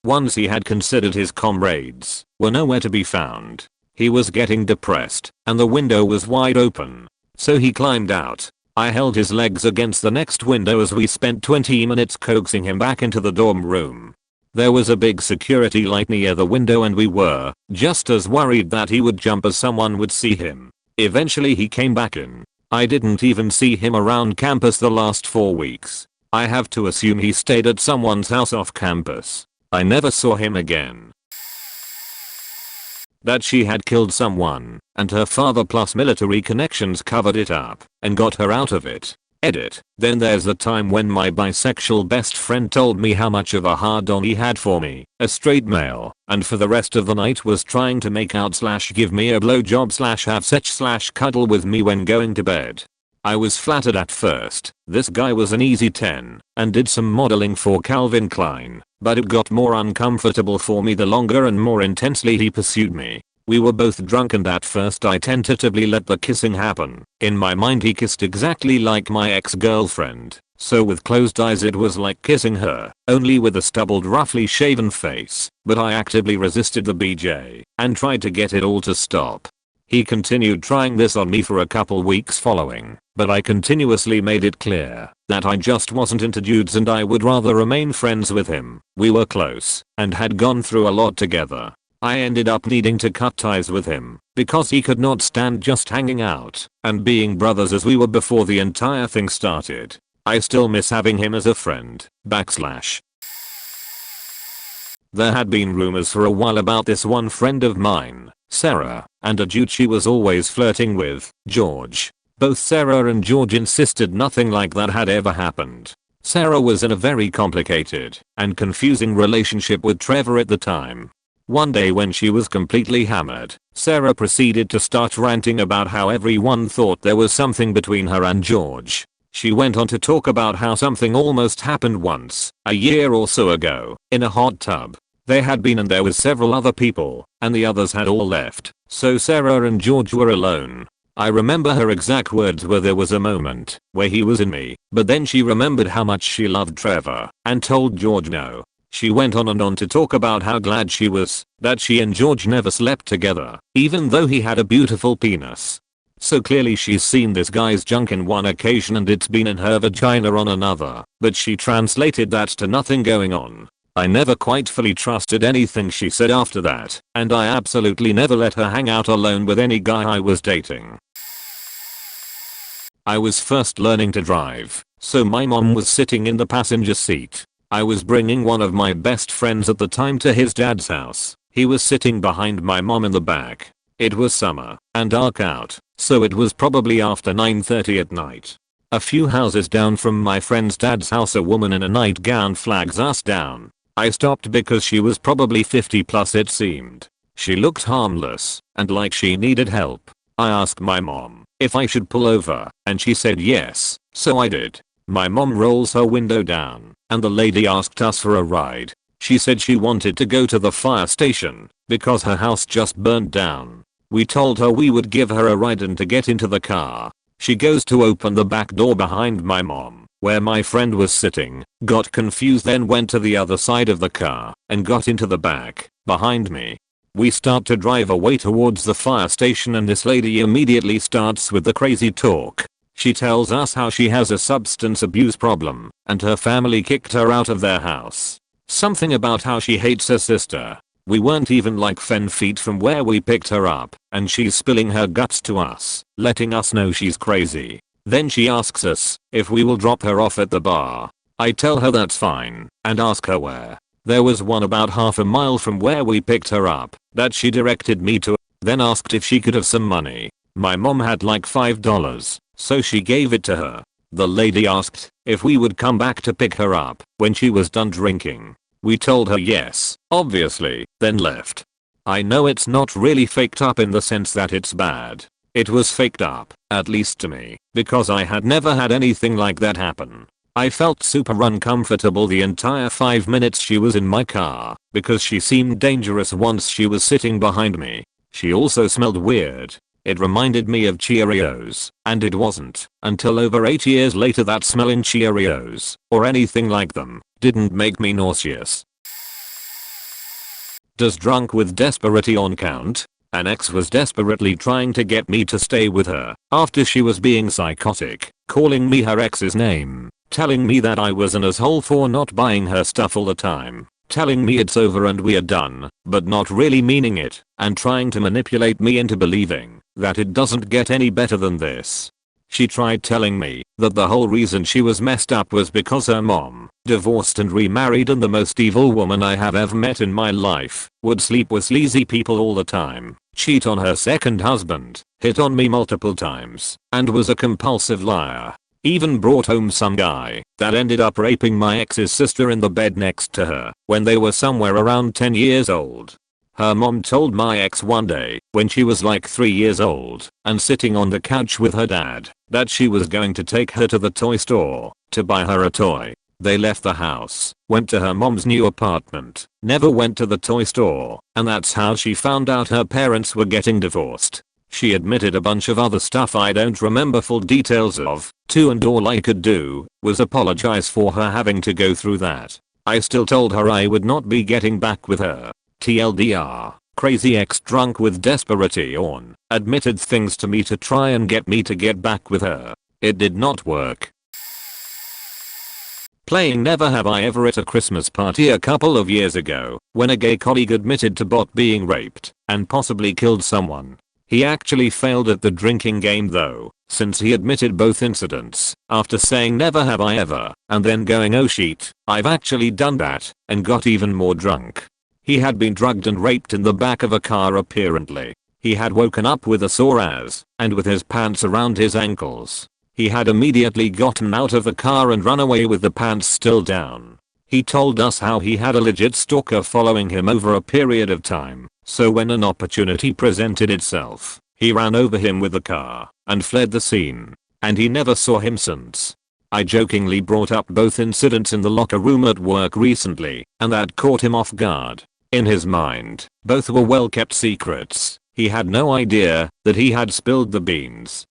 ones he had considered his comrades were nowhere to be found. He was getting depressed, and the window was wide open. So he climbed out. I held his legs against the next window as we spent 20 minutes coaxing him back into the dorm room. There was a big security light near the window and we were just as worried that he would jump as someone would see him. Eventually he came back in. I didn't even see him around campus the last 4 weeks. I have to assume he stayed at someone's house off campus. I never saw him again. That she had killed someone, and her father plus military connections covered it up and got her out of it. Edit. Then there's the time when my bisexual best friend told me how much of a hard-on he had for me, a straight male, and for the rest of the night was trying to make out / give me a blowjob / have sex / cuddle with me when going to bed. I was flattered at first. This guy was an easy 10 and did some modeling for Calvin Klein, but it got more uncomfortable for me the longer and more intensely he pursued me. We were both drunk and at first I tentatively let the kissing happen. In my mind he kissed exactly like my ex-girlfriend, so with closed eyes it was like kissing her, only with a stubbled roughly shaven face, but I actively resisted the BJ and tried to get it all to stop. He continued trying this on me for a couple weeks following, but I continuously made it clear that I just wasn't into dudes and I would rather remain friends with him. We were close and had gone through a lot together. I ended up needing to cut ties with him because he could not stand just hanging out and being brothers as we were before the entire thing started. I still miss having him as a friend. /. There had been rumors for a while about this one friend of mine, Sarah, and a dude she was always flirting with, George. Both Sarah and George insisted nothing like that had ever happened. Sarah was in a very complicated and confusing relationship with Trevor at the time. One day when she was completely hammered, Sarah proceeded to start ranting about how everyone thought there was something between her and George. She went on to talk about how something almost happened once, a year or so ago, in a hot tub. They had been and there was several other people, and the others had all left, so Sarah and George were alone. I remember her exact words were, "There was a moment where he was in me, but then she remembered how much she loved Trevor and told George no." She went on and on to talk about how glad she was that she and George never slept together, even though he had a beautiful penis. So clearly she's seen this guy's junk in one occasion and it's been in her vagina on another, but she translated that to nothing going on. I never quite fully trusted anything she said after that, and I absolutely never let her hang out alone with any guy I was dating. I was first learning to drive, so my mom was sitting in the passenger seat. I was bringing one of my best friends at the time to his dad's house. He was sitting behind my mom in the back. It was summer and dark out, so it was probably after 9:30 at night. A few houses down from my friend's dad's house, a woman in a nightgown flags us down. I stopped because she was probably 50 plus it seemed. She looked harmless and like she needed help. I asked my mom if I should pull over and she said yes, so I did. My mom rolls her window down and the lady asked us for a ride. She said she wanted to go to the fire station because her house just burned down. We told her we would give her a ride and to get into the car. She goes to open the back door behind my mom, where my friend was sitting, got confused, then went to the other side of the car and got into the back behind me. We start to drive away towards the fire station and this lady immediately starts with the crazy talk. She tells us how she has a substance abuse problem and her family kicked her out of their house. Something about how she hates her sister. We weren't even like 10 feet from where we picked her up and she's spilling her guts to us, letting us know she's crazy. Then she asks us if we will drop her off at the bar. I tell her that's fine and ask her where. There was one about half a mile from where we picked her up that she directed me to, then asked if she could have some money. My mom had like $5, so she gave it to her. The lady asked if we would come back to pick her up when she was done drinking. We told her yes, obviously, then left. I know it's not really faked up in the sense that it's bad. It was faked up, at least to me, because I had never had anything like that happen. I felt super uncomfortable the entire 5 minutes she was in my car because she seemed dangerous once she was sitting behind me. She also smelled weird. It reminded me of Cheerios, and it wasn't until over 8 years later that smelling Cheerios, or anything like them, didn't make me nauseous. Does drunk with desperately on count? An ex was desperately trying to get me to stay with her after she was being psychotic, calling me her ex's name, telling me that I was an asshole for not buying her stuff all the time, telling me it's over and we are done, but not really meaning it, and trying to manipulate me into believing that it doesn't get any better than this. She tried telling me that the whole reason she was messed up was because her mom, divorced and remarried and the most evil woman I have ever met in my life, would sleep with sleazy people all the time, cheat on her second husband, hit on me multiple times, and was a compulsive liar. Even brought home some guy that ended up raping my ex's sister in the bed next to her when they were somewhere around 10 years old. Her mom told my ex one day when she was like 3 years old and sitting on the couch with her dad that she was going to take her to the toy store to buy her a toy. They left the house, went to her mom's new apartment, never went to the toy store, and that's how she found out her parents were getting divorced. She admitted a bunch of other stuff I don't remember full details of, too, and all I could do was apologize for her having to go through that. I still told her I would not be getting back with her. TLDR, crazy ex drunk with desperately on, admitted things to me to try and get me to get back with her. It did not work. Playing Never Have I Ever at a Christmas party a couple of years ago, when a gay colleague admitted to bot being raped and possibly killed someone. He actually failed at the drinking game though, since he admitted both incidents after saying never have I ever, and then going oh shit, I've actually done that, and got even more drunk. He had been drugged and raped in the back of a car apparently. He had woken up with a sore ass, and with his pants around his ankles. He had immediately gotten out of the car and run away with the pants still down. He told us how he had a legit stalker following him over a period of time, so when an opportunity presented itself, he ran over him with the car and fled the scene, and he never saw him since. I jokingly brought up both incidents in the locker room at work recently, and that caught him off guard. In his mind, both were well kept secrets. He had no idea that he had spilled the beans.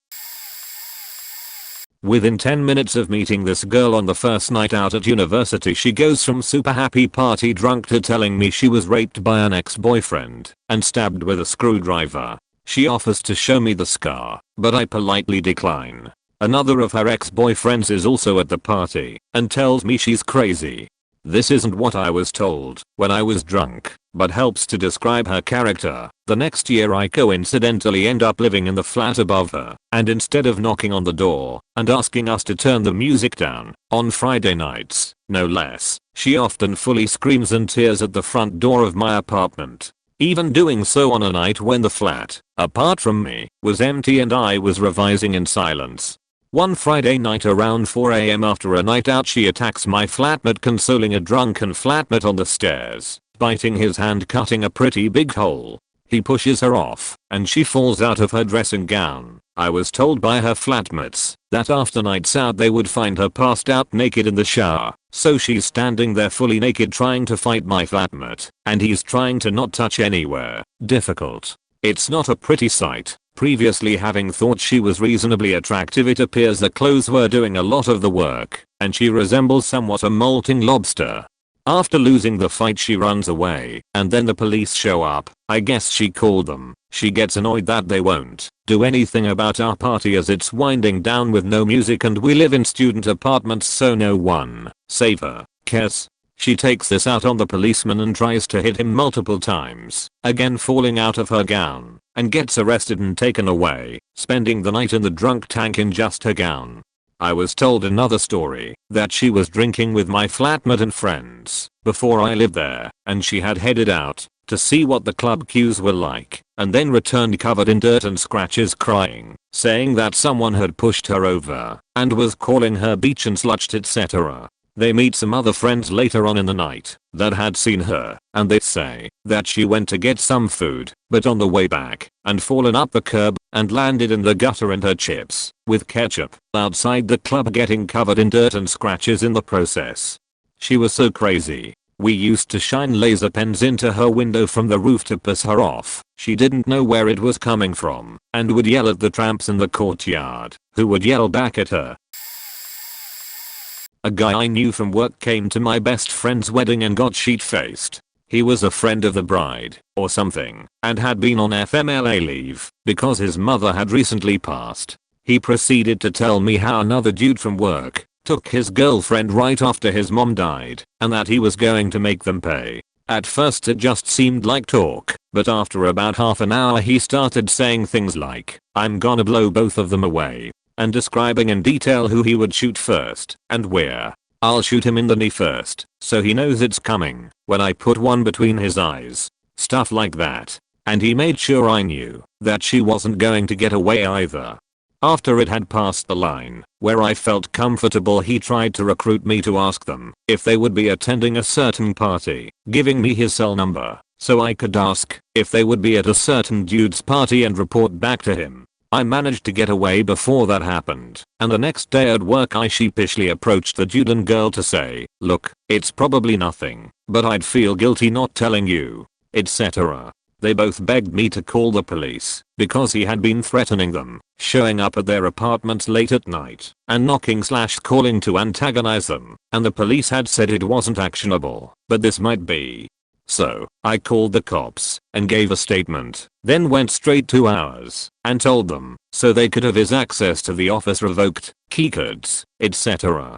Within 10 minutes of meeting this girl on the first night out at university, she goes from super happy party drunk to telling me she was raped by an ex-boyfriend and stabbed with a screwdriver. She offers to show me the scar, but I politely decline. Another of her ex-boyfriends is also at the party and tells me she's crazy. This isn't what I was told when I was drunk, but helps to describe her character. The next year I coincidentally end up living in the flat above her, and instead of knocking on the door and asking us to turn the music down, on Friday nights, no less, she often fully screams and tears at the front door of my apartment. Even doing so on a night when the flat, apart from me, was empty and I was revising in silence. One Friday night around 4 AM after a night out, she attacks my flatmate, consoling a drunken flatmate on the stairs, biting his hand, cutting a pretty big hole. He pushes her off, and she falls out of her dressing gown. I was told by her flatmates that after nights out they would find her passed out naked in the shower, so she's standing there fully naked trying to fight my flatmate, and he's trying to not touch anywhere. Difficult. It's not a pretty sight. Previously having thought she was reasonably attractive, it appears the clothes were doing a lot of the work, and she resembles somewhat a molting lobster. After losing the fight she runs away, and then the police show up. I guess she called them. She gets annoyed that they won't do anything about our party as it's winding down with no music and we live in student apartments, so no one, save her, cares. She takes this out on the policeman and tries to hit him multiple times, again falling out of her gown, and gets arrested and taken away, spending the night in the drunk tank in just her gown. I was told another story that she was drinking with my flatmate and friends before I lived there, and she had headed out to see what the club queues were like, and then returned covered in dirt and scratches, crying, saying that someone had pushed her over and was calling her beach and slutched, etc. They meet some other friends later on in the night that had seen her, and they say that she went to get some food, but on the way back and fallen up the curb and landed in the gutter and her chips with ketchup outside the club, getting covered in dirt and scratches in the process. She was so crazy. We used to shine laser pens into her window from the roof to piss her off. She didn't know where it was coming from and would yell at the tramps in the courtyard, who would yell back at her. A guy I knew from work came to my best friend's wedding and got sheet-faced. He was a friend of the bride, or something, and had been on FMLA leave because his mother had recently passed. He proceeded to tell me how another dude from work took his girlfriend right after his mom died, and that he was going to make them pay. At first it just seemed like talk, but after about half an hour he started saying things like, "I'm gonna blow both of them away," and describing in detail who he would shoot first and where. "I'll shoot him in the knee first, so he knows it's coming, when I put one between his eyes." Stuff like that. And he made sure I knew that she wasn't going to get away either. After it had passed the line where I felt comfortable, he tried to recruit me to ask them if they would be attending a certain party, giving me his cell number so I could ask if they would be at a certain dude's party and report back to him. I managed to get away before that happened, and the next day at work I sheepishly approached the dude and girl to say, "Look, it's probably nothing, but I'd feel guilty not telling you," etc. They both begged me to call the police because he had been threatening them, showing up at their apartments late at night and knocking/calling to antagonize them, and the police had said it wasn't actionable, but this might be. So, I called the cops and gave a statement, then went straight to ours and told them so they could have his access to the office revoked, keycards, etc.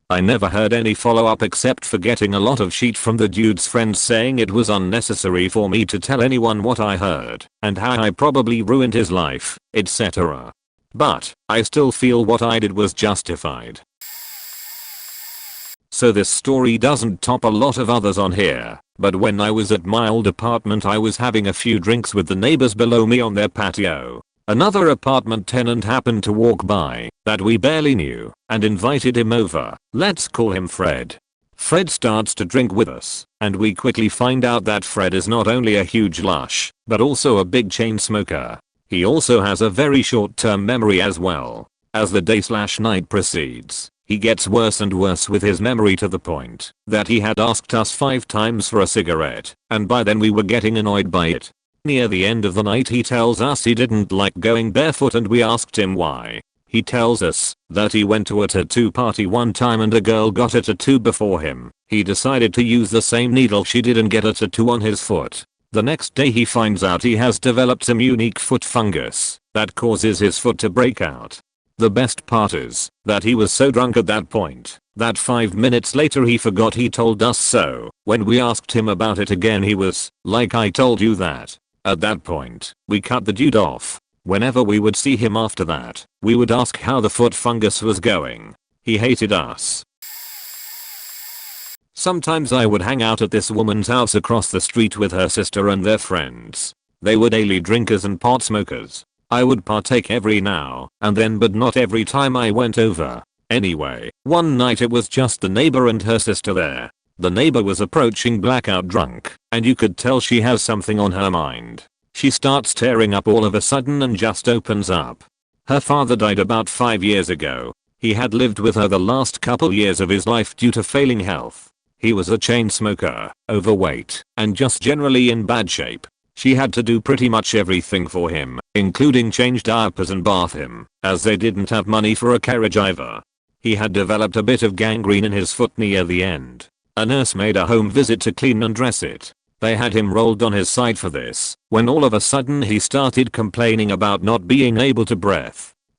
I never heard any follow-up except for getting a lot of shit from the dude's friends saying it was unnecessary for me to tell anyone what I heard and how I probably ruined his life, etc. But I still feel what I did was justified. So this story doesn't top a lot of others on here, but when I was at my old apartment I was having a few drinks with the neighbors below me on their patio. Another apartment tenant happened to walk by that we barely knew and invited him over. Let's call him Fred. Fred starts to drink with us, and we quickly find out that Fred is not only a huge lush, but also a big chain smoker. He also has a very short-term memory as well. As the day/night proceeds, he gets worse and worse with his memory to the point that he had asked us 5 times for a cigarette, and by then we were getting annoyed by it. Near the end of the night he tells us he didn't like going barefoot and we asked him why. He tells us that he went to a tattoo party one time and a girl got a tattoo before him. He decided to use the same needle she did and get a tattoo on his foot. The next day he finds out he has developed some unique foot fungus that causes his foot to break out. The best part is that he was so drunk at that point that 5 minutes later he forgot he told us so. When we asked him about it again he was like, "I told you that." At that point, we cut the dude off. Whenever we would see him after that, we would ask how the foot fungus was going. He hated us. Sometimes I would hang out at this woman's house across the street with her sister and their friends. They were daily drinkers and pot smokers. I would partake every now and then but not every time I went over. Anyway, one night it was just the neighbor and her sister there. The neighbor was approaching blackout drunk, and you could tell she has something on her mind. She starts tearing up all of a sudden and just opens up. Her father died about 5 years ago. He had lived with her the last couple years of his life due to failing health. He was a chain smoker, overweight, and just generally in bad shape. She had to do pretty much everything for him, including change diapers and bath him, as they didn't have money for a carriage either. He had developed a bit of gangrene in his foot near the end. A nurse made a home visit to clean and dress it. They had him rolled on his side for this, when all of a sudden he started complaining about not being able to breathe.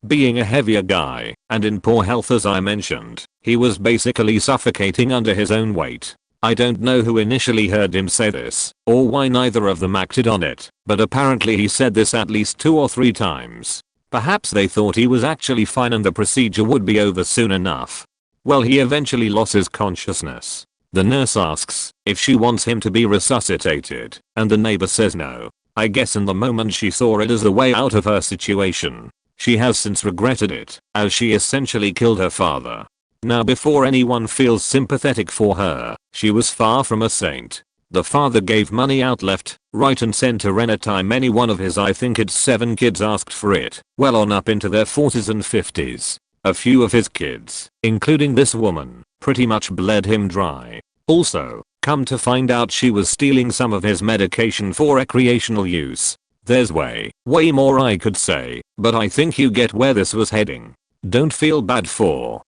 Being a heavier guy, and in poor health as I mentioned, he was basically suffocating under his own weight. I don't know who initially heard him say this, or why neither of them acted on it, but apparently he said this at least 2 or 3 times. Perhaps they thought he was actually fine and the procedure would be over soon enough. Well, he eventually loses consciousness. The nurse asks if she wants him to be resuscitated, and the neighbor says no. I guess in the moment she saw it as a way out of her situation. She has since regretted it, as she essentially killed her father. Now before anyone feels sympathetic for her, she was far from a saint. The father gave money out left, right and center anytime any one of his I think it's 7 kids asked for it, well on up into their 40s and 50s. A few of his kids, including this woman, pretty much bled him dry. Also, come to find out she was stealing some of his medication for recreational use. There's way more I could say, but I think you get where this was heading. Don't feel bad for.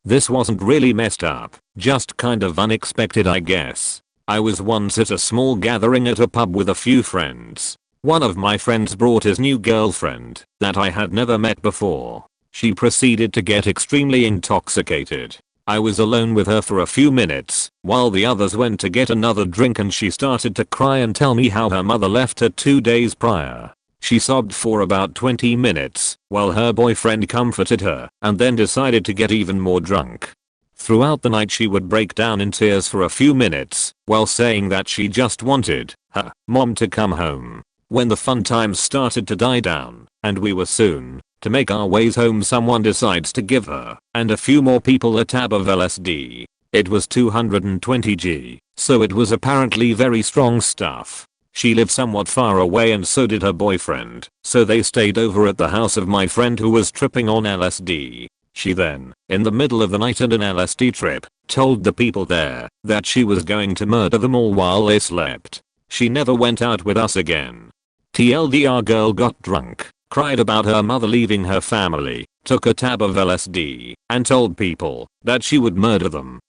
This wasn't really messed up, just kind of unexpected I guess. I was once at a small gathering at a pub with a few friends. One of my friends brought his new girlfriend that I had never met before. She proceeded to get extremely intoxicated. I was alone with her for a few minutes while the others went to get another drink and she started to cry and tell me how her mother left her 2 days prior. She sobbed for about 20 minutes while her boyfriend comforted her and then decided to get even more drunk. Throughout the night she would break down in tears for a few minutes while saying that she just wanted her mom to come home. When the fun times started to die down, and we were soon to make our ways home, someone decides to give her and a few more people a tab of LSD. It was 220 g, so it was apparently very strong stuff. She lived somewhat far away and so did her boyfriend, so they stayed over at the house of my friend who was tripping on LSD. She then, in the middle of the night and an LSD trip, told the people there that she was going to murder them all while they slept. She never went out with us again. TLDR girl got drunk, cried about her mother leaving her family, took a tab of LSD, and told people that she would murder them.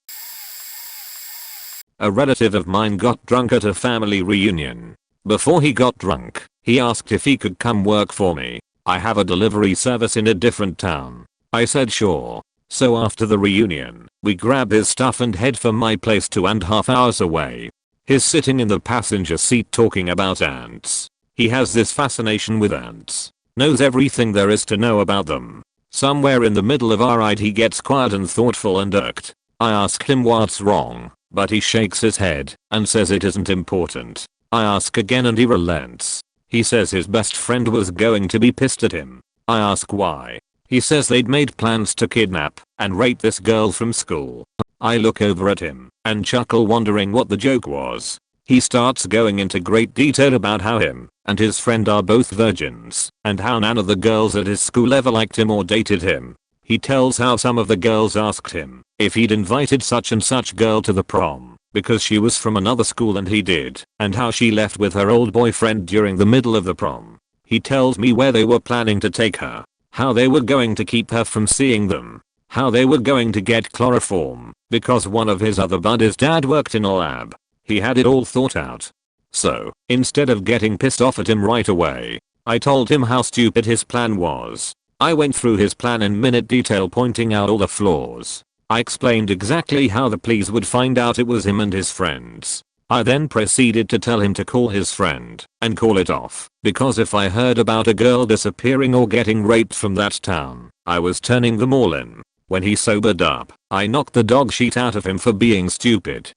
A relative of mine got drunk at a family reunion. Before he got drunk, he asked if he could come work for me. I have a delivery service in a different town. I said sure. So after the reunion, we grab his stuff and head for my place 2.5 hours away. He's sitting in the passenger seat talking about ants. He has this fascination with ants. Knows everything there is to know about them. Somewhere in the middle of our ride he gets quiet and thoughtful and irked. I ask him what's wrong, but he shakes his head and says it isn't important. I ask again and he relents. He says his best friend was going to be pissed at him. I ask why. He says they'd made plans to kidnap and rape this girl from school. I look over at him and chuckle wondering what the joke was. He starts going into great detail about how him and his friend are both virgins and how none of the girls at his school ever liked him or dated him. He tells how some of the girls asked him if he'd invited such and such girl to the prom because she was from another school and he did, and how she left with her old boyfriend during the middle of the prom. He tells me where they were planning to take her, how they were going to keep her from seeing them, how they were going to get chloroform, because one of his other buddies' dad worked in a lab. He had it all thought out. So, instead of getting pissed off at him right away, I told him how stupid his plan was. I went through his plan in minute detail, pointing out all the flaws. I explained exactly how the police would find out it was him and his friends. I then proceeded to tell him to call his friend and call it off, because if I heard about a girl disappearing or getting raped from that town, I was turning them all in. When he sobered up, I knocked the dog shit out of him for being stupid.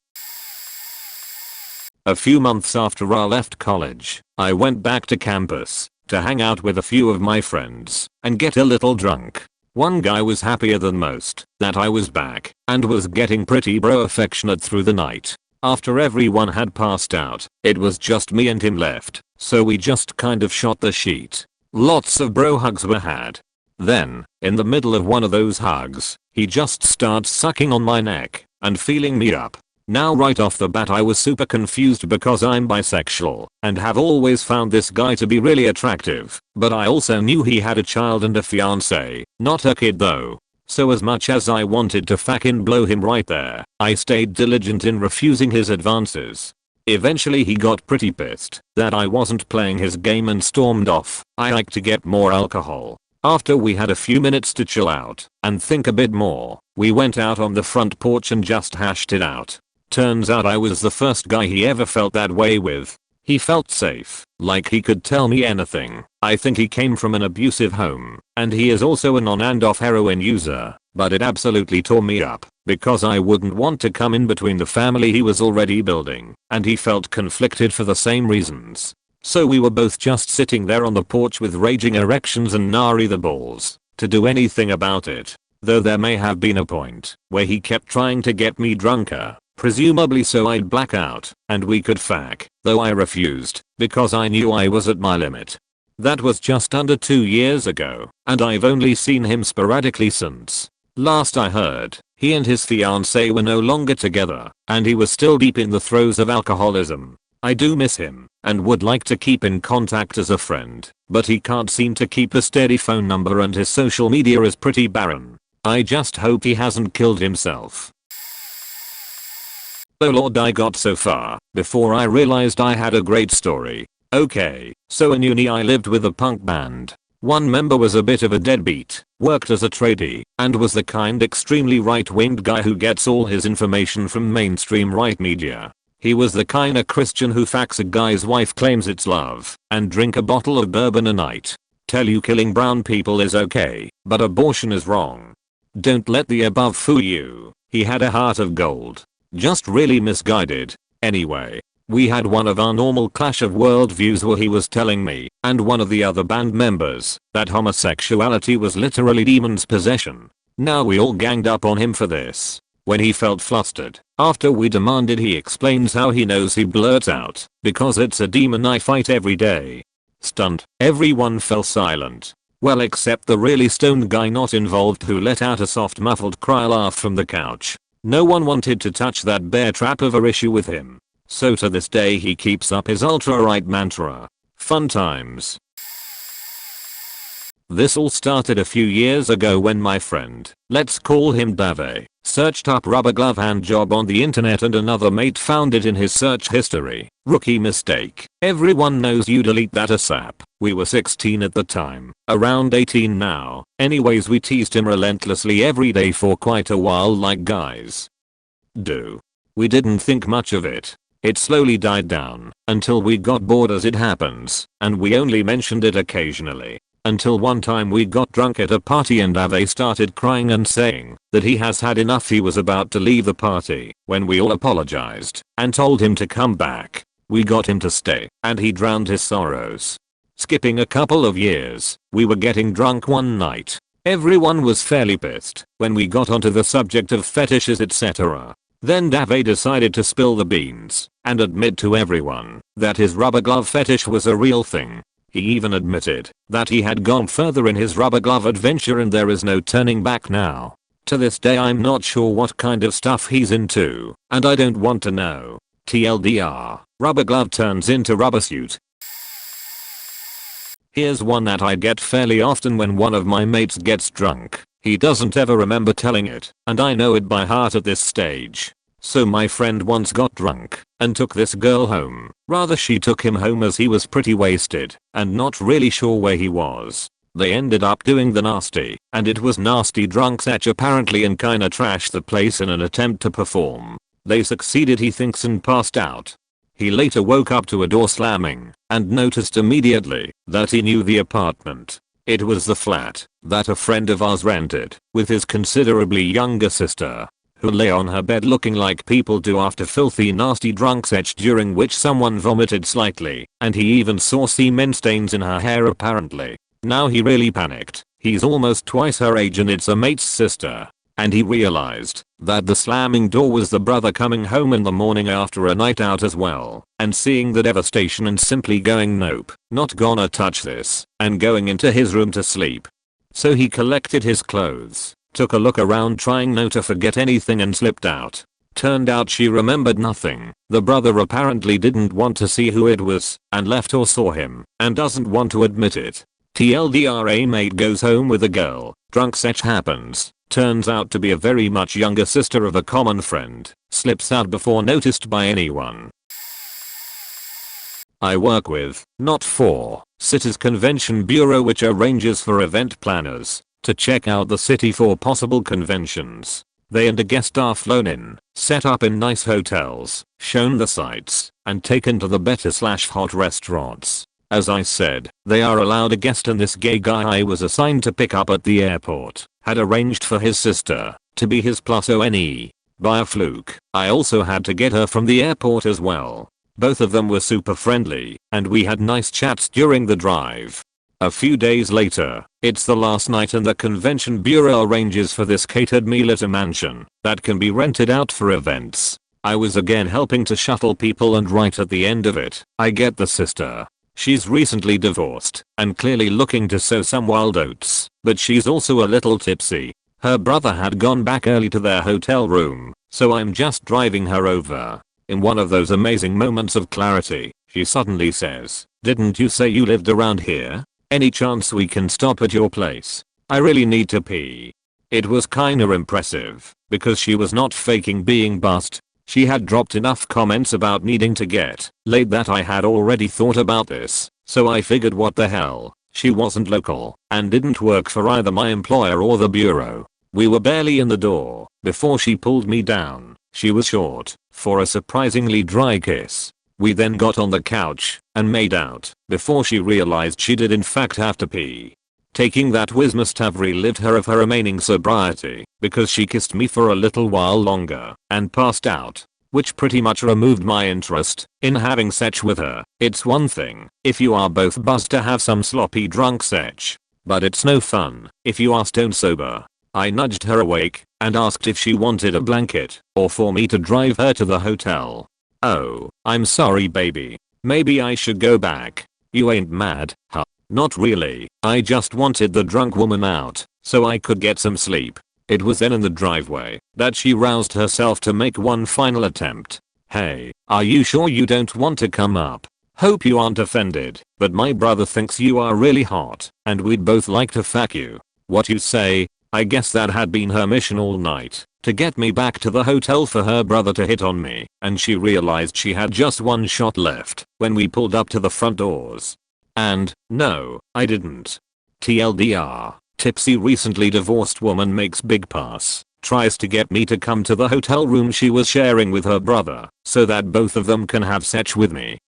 A few months after I left college, I went back to campus to hang out with a few of my friends and get a little drunk. One guy was happier than most that I was back and was getting pretty bro affectionate through the night. After everyone had passed out, it was just me and him left, so we just kind of shot the sheet. Lots of bro hugs were had. Then, in the middle of one of those hugs, he just starts sucking on my neck and feeling me up. Now right off the bat I was super confused because I'm bisexual and have always found this guy to be really attractive, but I also knew he had a child and a fiance, not a kid though. So as much as I wanted to fucking blow him right there, I stayed diligent in refusing his advances. Eventually he got pretty pissed that I wasn't playing his game and stormed off. I like to get more alcohol. After we had a few minutes to chill out and think a bit more, we went out on the front porch and just hashed it out. Turns out I was the first guy he ever felt that way with. He felt safe, like he could tell me anything. I think he came from an abusive home, and he is also an on and off heroin user, but it absolutely tore me up, because I wouldn't want to come in between the family he was already building, and he felt conflicted for the same reasons. So we were both just sitting there on the porch with raging erections and nary the balls to do anything about it, though there may have been a point where he kept trying to get me drunker. Presumably so I'd black out and we could fuck, though I refused because I knew I was at my limit. That was just under 2 years ago, and I've only seen him sporadically since. Last I heard, he and his fiancée were no longer together, and he was still deep in the throes of alcoholism. I do miss him and would like to keep in contact as a friend, but he can't seem to keep a steady phone number and his social media is pretty barren. I just hope he hasn't killed himself. Oh lord, I got so far before I realized I had a great story. Okay, so in uni I lived with a punk band. One member was a bit of a deadbeat, worked as a tradie, and was the kind extremely right-winged guy who gets all his information from mainstream right media. He was the kinda Christian who fucks a guy's wife, claims it's love, and drink a bottle of bourbon a night. Tell you killing brown people is okay, but abortion is wrong. Don't let the above fool you. He had a heart of gold. Just really misguided. Anyway, we had one of our normal clash of worldviews where he was telling me and one of the other band members that homosexuality was literally demon's possession. Now we all ganged up on him for this. When he felt flustered, after we demanded he explains how he knows, he blurts out, "Because it's a demon I fight every day." Stunned, everyone fell silent. Well, except the really stoned guy not involved who let out a soft muffled cry laugh from the couch. No one wanted to touch that bear trap of a issue with him. So to this day he keeps up his ultra-right mantra. Fun times. This all started a few years ago when my friend, let's call him Dave, searched up rubber glove hand job on the internet and another mate found it in his search history. Rookie mistake. Everyone knows you delete that ASAP. We were 16 at the time, around 18 now. Anyways, we teased him relentlessly every day for quite a while like guys do. We didn't think much of it. It slowly died down until we got bored, as it happens, and we only mentioned it occasionally. Until one time we got drunk at a party and Ave started crying and saying that he has had enough. He was about to leave the party when we all apologized and told him to come back. We got him to stay and he drowned his sorrows. Skipping a couple of years, we were getting drunk one night. Everyone was fairly pissed when we got onto the subject of fetishes, etc. Then Dave decided to spill the beans and admit to everyone that his rubber glove fetish was a real thing. He even admitted that he had gone further in his rubber glove adventure and there is no turning back now. To this day I'm not sure what kind of stuff he's into, and I don't want to know. TLDR, rubber glove turns into rubber suit. Here's one that I get fairly often when one of my mates gets drunk. He doesn't ever remember telling it, and I know it by heart at this stage. So my friend once got drunk and took this girl home. Rather, she took him home as he was pretty wasted and not really sure where he was. They ended up doing the nasty, and it was nasty drunk sex apparently, and kinda trashed the place in an attempt to perform. They succeeded, he thinks, and passed out. He later woke up to a door slamming and noticed immediately that he knew the apartment. It was the flat that a friend of ours rented with his considerably younger sister, who lay on her bed looking like people do after filthy nasty drunk sex, during which someone vomited slightly, and he even saw semen stains in her hair apparently. Now he really panicked. He's almost twice her age and it's a mate's sister. And he realized that the slamming door was the brother coming home in the morning after a night out as well, and seeing the devastation and simply going, nope, not gonna touch this, and going into his room to sleep. So he collected his clothes, took a look around trying not to forget anything, and slipped out. Turned out she remembered nothing. The brother apparently didn't want to see who it was and left or saw him and doesn't want to admit it. TLDR, a mate goes home with a girl, drunk sex happens, turns out to be a very much younger sister of a common friend, slips out before noticed by anyone. I work with, not for, City's Convention Bureau, which arranges for event planners to check out the city for possible conventions. They and a guest are flown in, set up in nice hotels, shown the sights, and taken to the better/hot restaurants. As I said, they are allowed a guest, and this gay guy I was assigned to pick up at the airport had arranged for his sister to be his plus one. By a fluke, I also had to get her from the airport as well. Both of them were super friendly, and we had nice chats during the drive. A few days later, it's the last night and the Convention Bureau arranges for this catered meal at a mansion that can be rented out for events. I was again helping to shuttle people, and right at the end of it, I get the sister. She's recently divorced and clearly looking to sow some wild oats, but she's also a little tipsy. Her brother had gone back early to their hotel room, so I'm just driving her over. In one of those amazing moments of clarity, she suddenly says, "Didn't you say you lived around here? Any chance we can stop at your place? I really need to pee." It was kinda impressive, because she was not faking being buzzed. She had dropped enough comments about needing to get laid that I had already thought about this, so I figured, what the hell, she wasn't local and didn't work for either my employer or the bureau. We were barely in the door before she pulled me down. She was short for a surprisingly dry kiss. We then got on the couch and made out before she realized she did in fact have to pee. Taking that whiz must have relieved her of her remaining sobriety, because she kissed me for a little while longer and passed out, which pretty much removed my interest in having sex with her. It's one thing if you are both buzzed to have some sloppy drunk sex, but it's no fun if you are stone sober. I nudged her awake and asked if she wanted a blanket or for me to drive her to the hotel. "Oh, I'm sorry baby. Maybe I should go back. You ain't mad, huh?" "Not really. I just wanted the drunk woman out so I could get some sleep." It was then in the driveway that she roused herself to make one final attempt. "Hey, are you sure you don't want to come up? Hope you aren't offended, but my brother thinks you are really hot and we'd both like to fuck you. What you say?" I guess that had been her mission all night, to get me back to the hotel for her brother to hit on me, and she realized she had just one shot left when we pulled up to the front doors. And, no, I didn't. TLDR, tipsy recently divorced woman makes big pass, tries to get me to come to the hotel room she was sharing with her brother, so that both of them can have sex with me.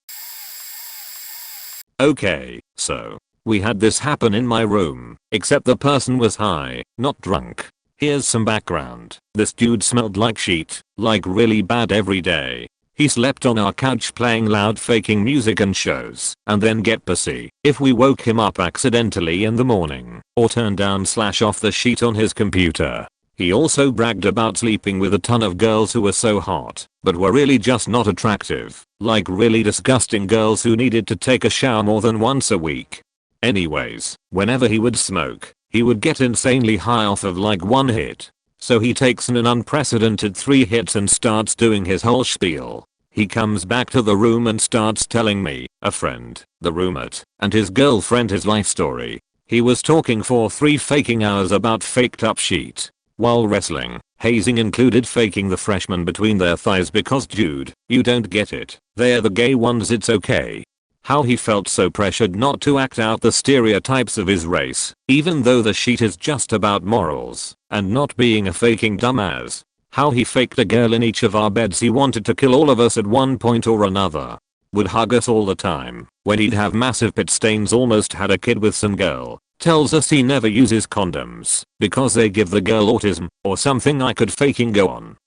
Okay, so we had this happen in my room, except the person was high, not drunk. Here's some background. This dude smelled like shit, like really bad every day. He slept on our couch playing loud faking music and shows, and then get pussy if we woke him up accidentally in the morning, or turned down/off the sheet on his computer. He also bragged about sleeping with a ton of girls who were so hot, but were really just not attractive, like really disgusting girls who needed to take a shower more than once a week. Anyways, whenever he would smoke, he would get insanely high off of like one hit. So he takes an unprecedented 3 hits and starts doing his whole spiel. He comes back to the room and starts telling me, a friend, the roommate, and his girlfriend his life story. He was talking for 3 faking hours about faked up sheet. While wrestling, hazing included faking the freshman between their thighs because dude, you don't get it. They're the gay ones, it's okay. How he felt so pressured not to act out the stereotypes of his race, even though the sheet is just about morals, and not being a faking dumbass. How he faked a girl in each of our beds. He wanted to kill all of us at one point or another. Would hug us all the time. When he'd have massive pit stains, almost had a kid with some girl. Tells us he never uses condoms because they give the girl autism or something. I could faking go on.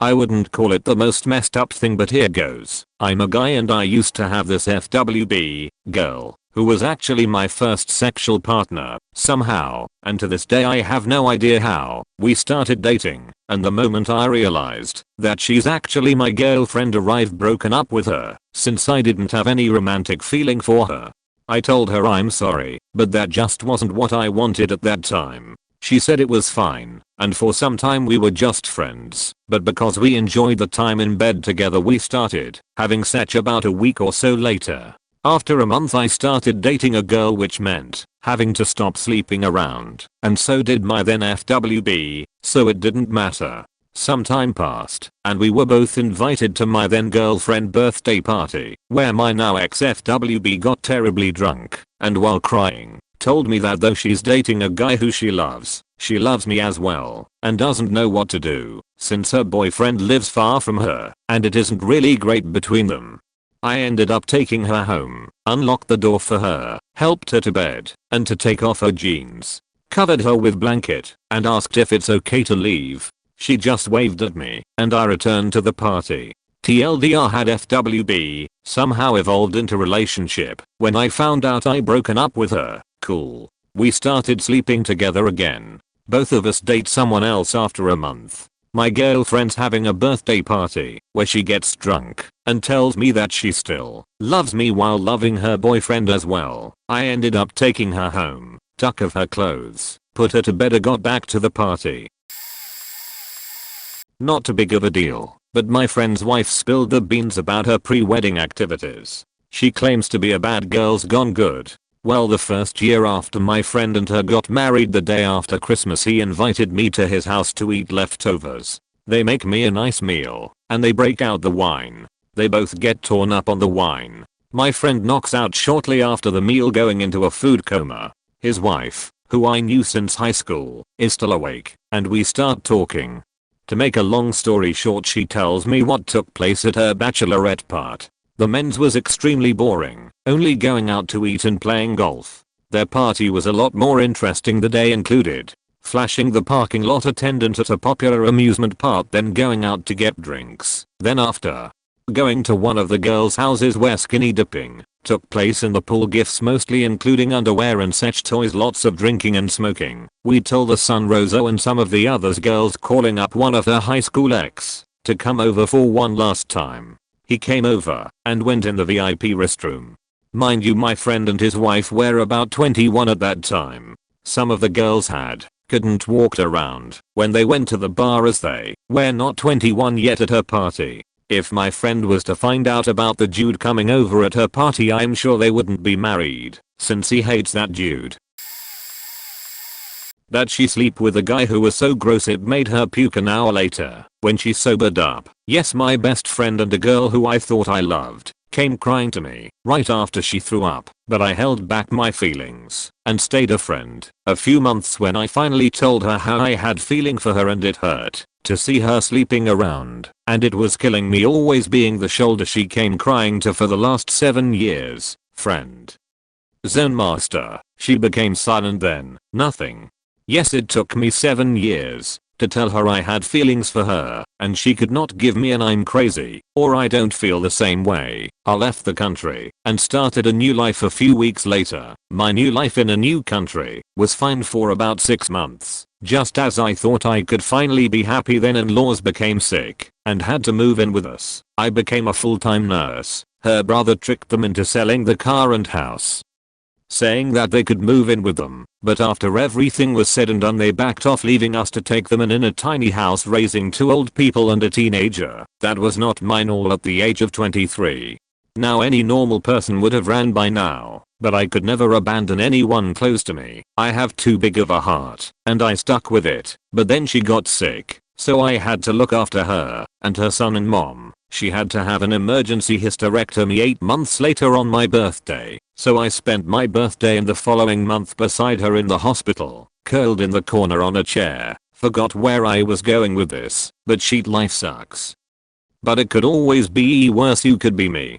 I wouldn't call it the most messed up thing, but here goes. I'm a guy and I used to have this FWB girl who was actually my first sexual partner somehow, and to this day I have no idea how. We started dating, and the moment I realized that she's actually my girlfriend, I've broken up with her since I didn't have any romantic feeling for her. I told her I'm sorry, but that just wasn't what I wanted at that time. She said it was fine, and for some time we were just friends, but because we enjoyed the time in bed together we started having sex about a week or so later. After a month I started dating a girl, which meant having to stop sleeping around, and so did my then FWB, so it didn't matter. Some time passed, and we were both invited to my then girlfriend birthday party, where my now ex FWB got terribly drunk, and while crying, told me that though she's dating a guy who she loves me as well, and doesn't know what to do, since her boyfriend lives far from her, and it isn't really great between them. I ended up taking her home, unlocked the door for her, helped her to bed, and to take off her jeans, covered her with blanket, and asked if it's okay to leave. She just waved at me, and I returned to the party. TLDR had FWB somehow evolved into relationship when I found out I'd broken up with her. Cool. We started sleeping together again. Both of us date someone else after a month. My girlfriend's having a birthday party where she gets drunk and tells me that she still loves me while loving her boyfriend as well. I ended up taking her home, took off her clothes, put her to bed and got back to the party. Not too big of a deal, but my friend's wife spilled the beans about her pre-wedding activities. She claims to be a bad girl's gone good. Well, the first year after my friend and her got married, the day after Christmas, he invited me to his house to eat leftovers. They make me a nice meal, and they break out the wine. They both get torn up on the wine. My friend knocks out shortly after the meal, going into a food coma. His wife, who I knew since high school, is still awake, and we start talking. To make a long story short, she tells me what took place at her bachelorette part. The men's was extremely boring, only going out to eat and playing golf. Their party was a lot more interesting. The day included flashing the parking lot attendant at a popular amusement park, then going out to get drinks. Then after going to one of the girls' houses where skinny dipping took place in the pool, gifts mostly including underwear and such toys, lots of drinking and smoking. We till the sun rose. And some of the others girls calling up one of her high school ex to come over for one last time. He came over and went in the VIP restroom. Mind you, my friend and his wife were about 21 at that time. Some of the girls couldn't walk around when they went to the bar, as they were not 21 yet at her party. If my friend was to find out about the dude coming over at her party, I'm sure they wouldn't be married, since he hates that dude. That she sleep with a guy who was so gross it made her puke an hour later when she sobered up. Yes, my best friend and a girl who I thought I loved came crying to me right after she threw up, but I held back my feelings and stayed a friend. A few months when I finally told her how I had feeling for her, and it hurt to see her sleeping around, and it was killing me always being the shoulder she came crying to for the last 7 years. Friend Zone Master. She became silent then. Nothing. Yes, it took me 7 years to tell her I had feelings for her, and she could not give me an I'm crazy or I don't feel the same way. I left the country and started a new life a few weeks later. My new life in a new country was fine for about 6 months. Just as I thought I could finally be happy, then in-laws became sick and had to move in with us. I became a full-time nurse. Her brother tricked them into selling the car and house. saying that they could move in with them, but after everything was said and done they backed off, leaving us to take them in a tiny house raising 2 old people and a teenager that was not mine, all at the age of 23. Now any normal person would have ran by now, but I could never abandon anyone close to me. I have too big of a heart, and I stuck with it. But then she got sick, so I had to look after her and her son and mom. She had to have an emergency hysterectomy 8 months later on my birthday, so I spent my birthday and the following month beside her in the hospital, curled in the corner on a chair. Forgot where I was going with this, but sheet life sucks. But it could always be worse. You could be me.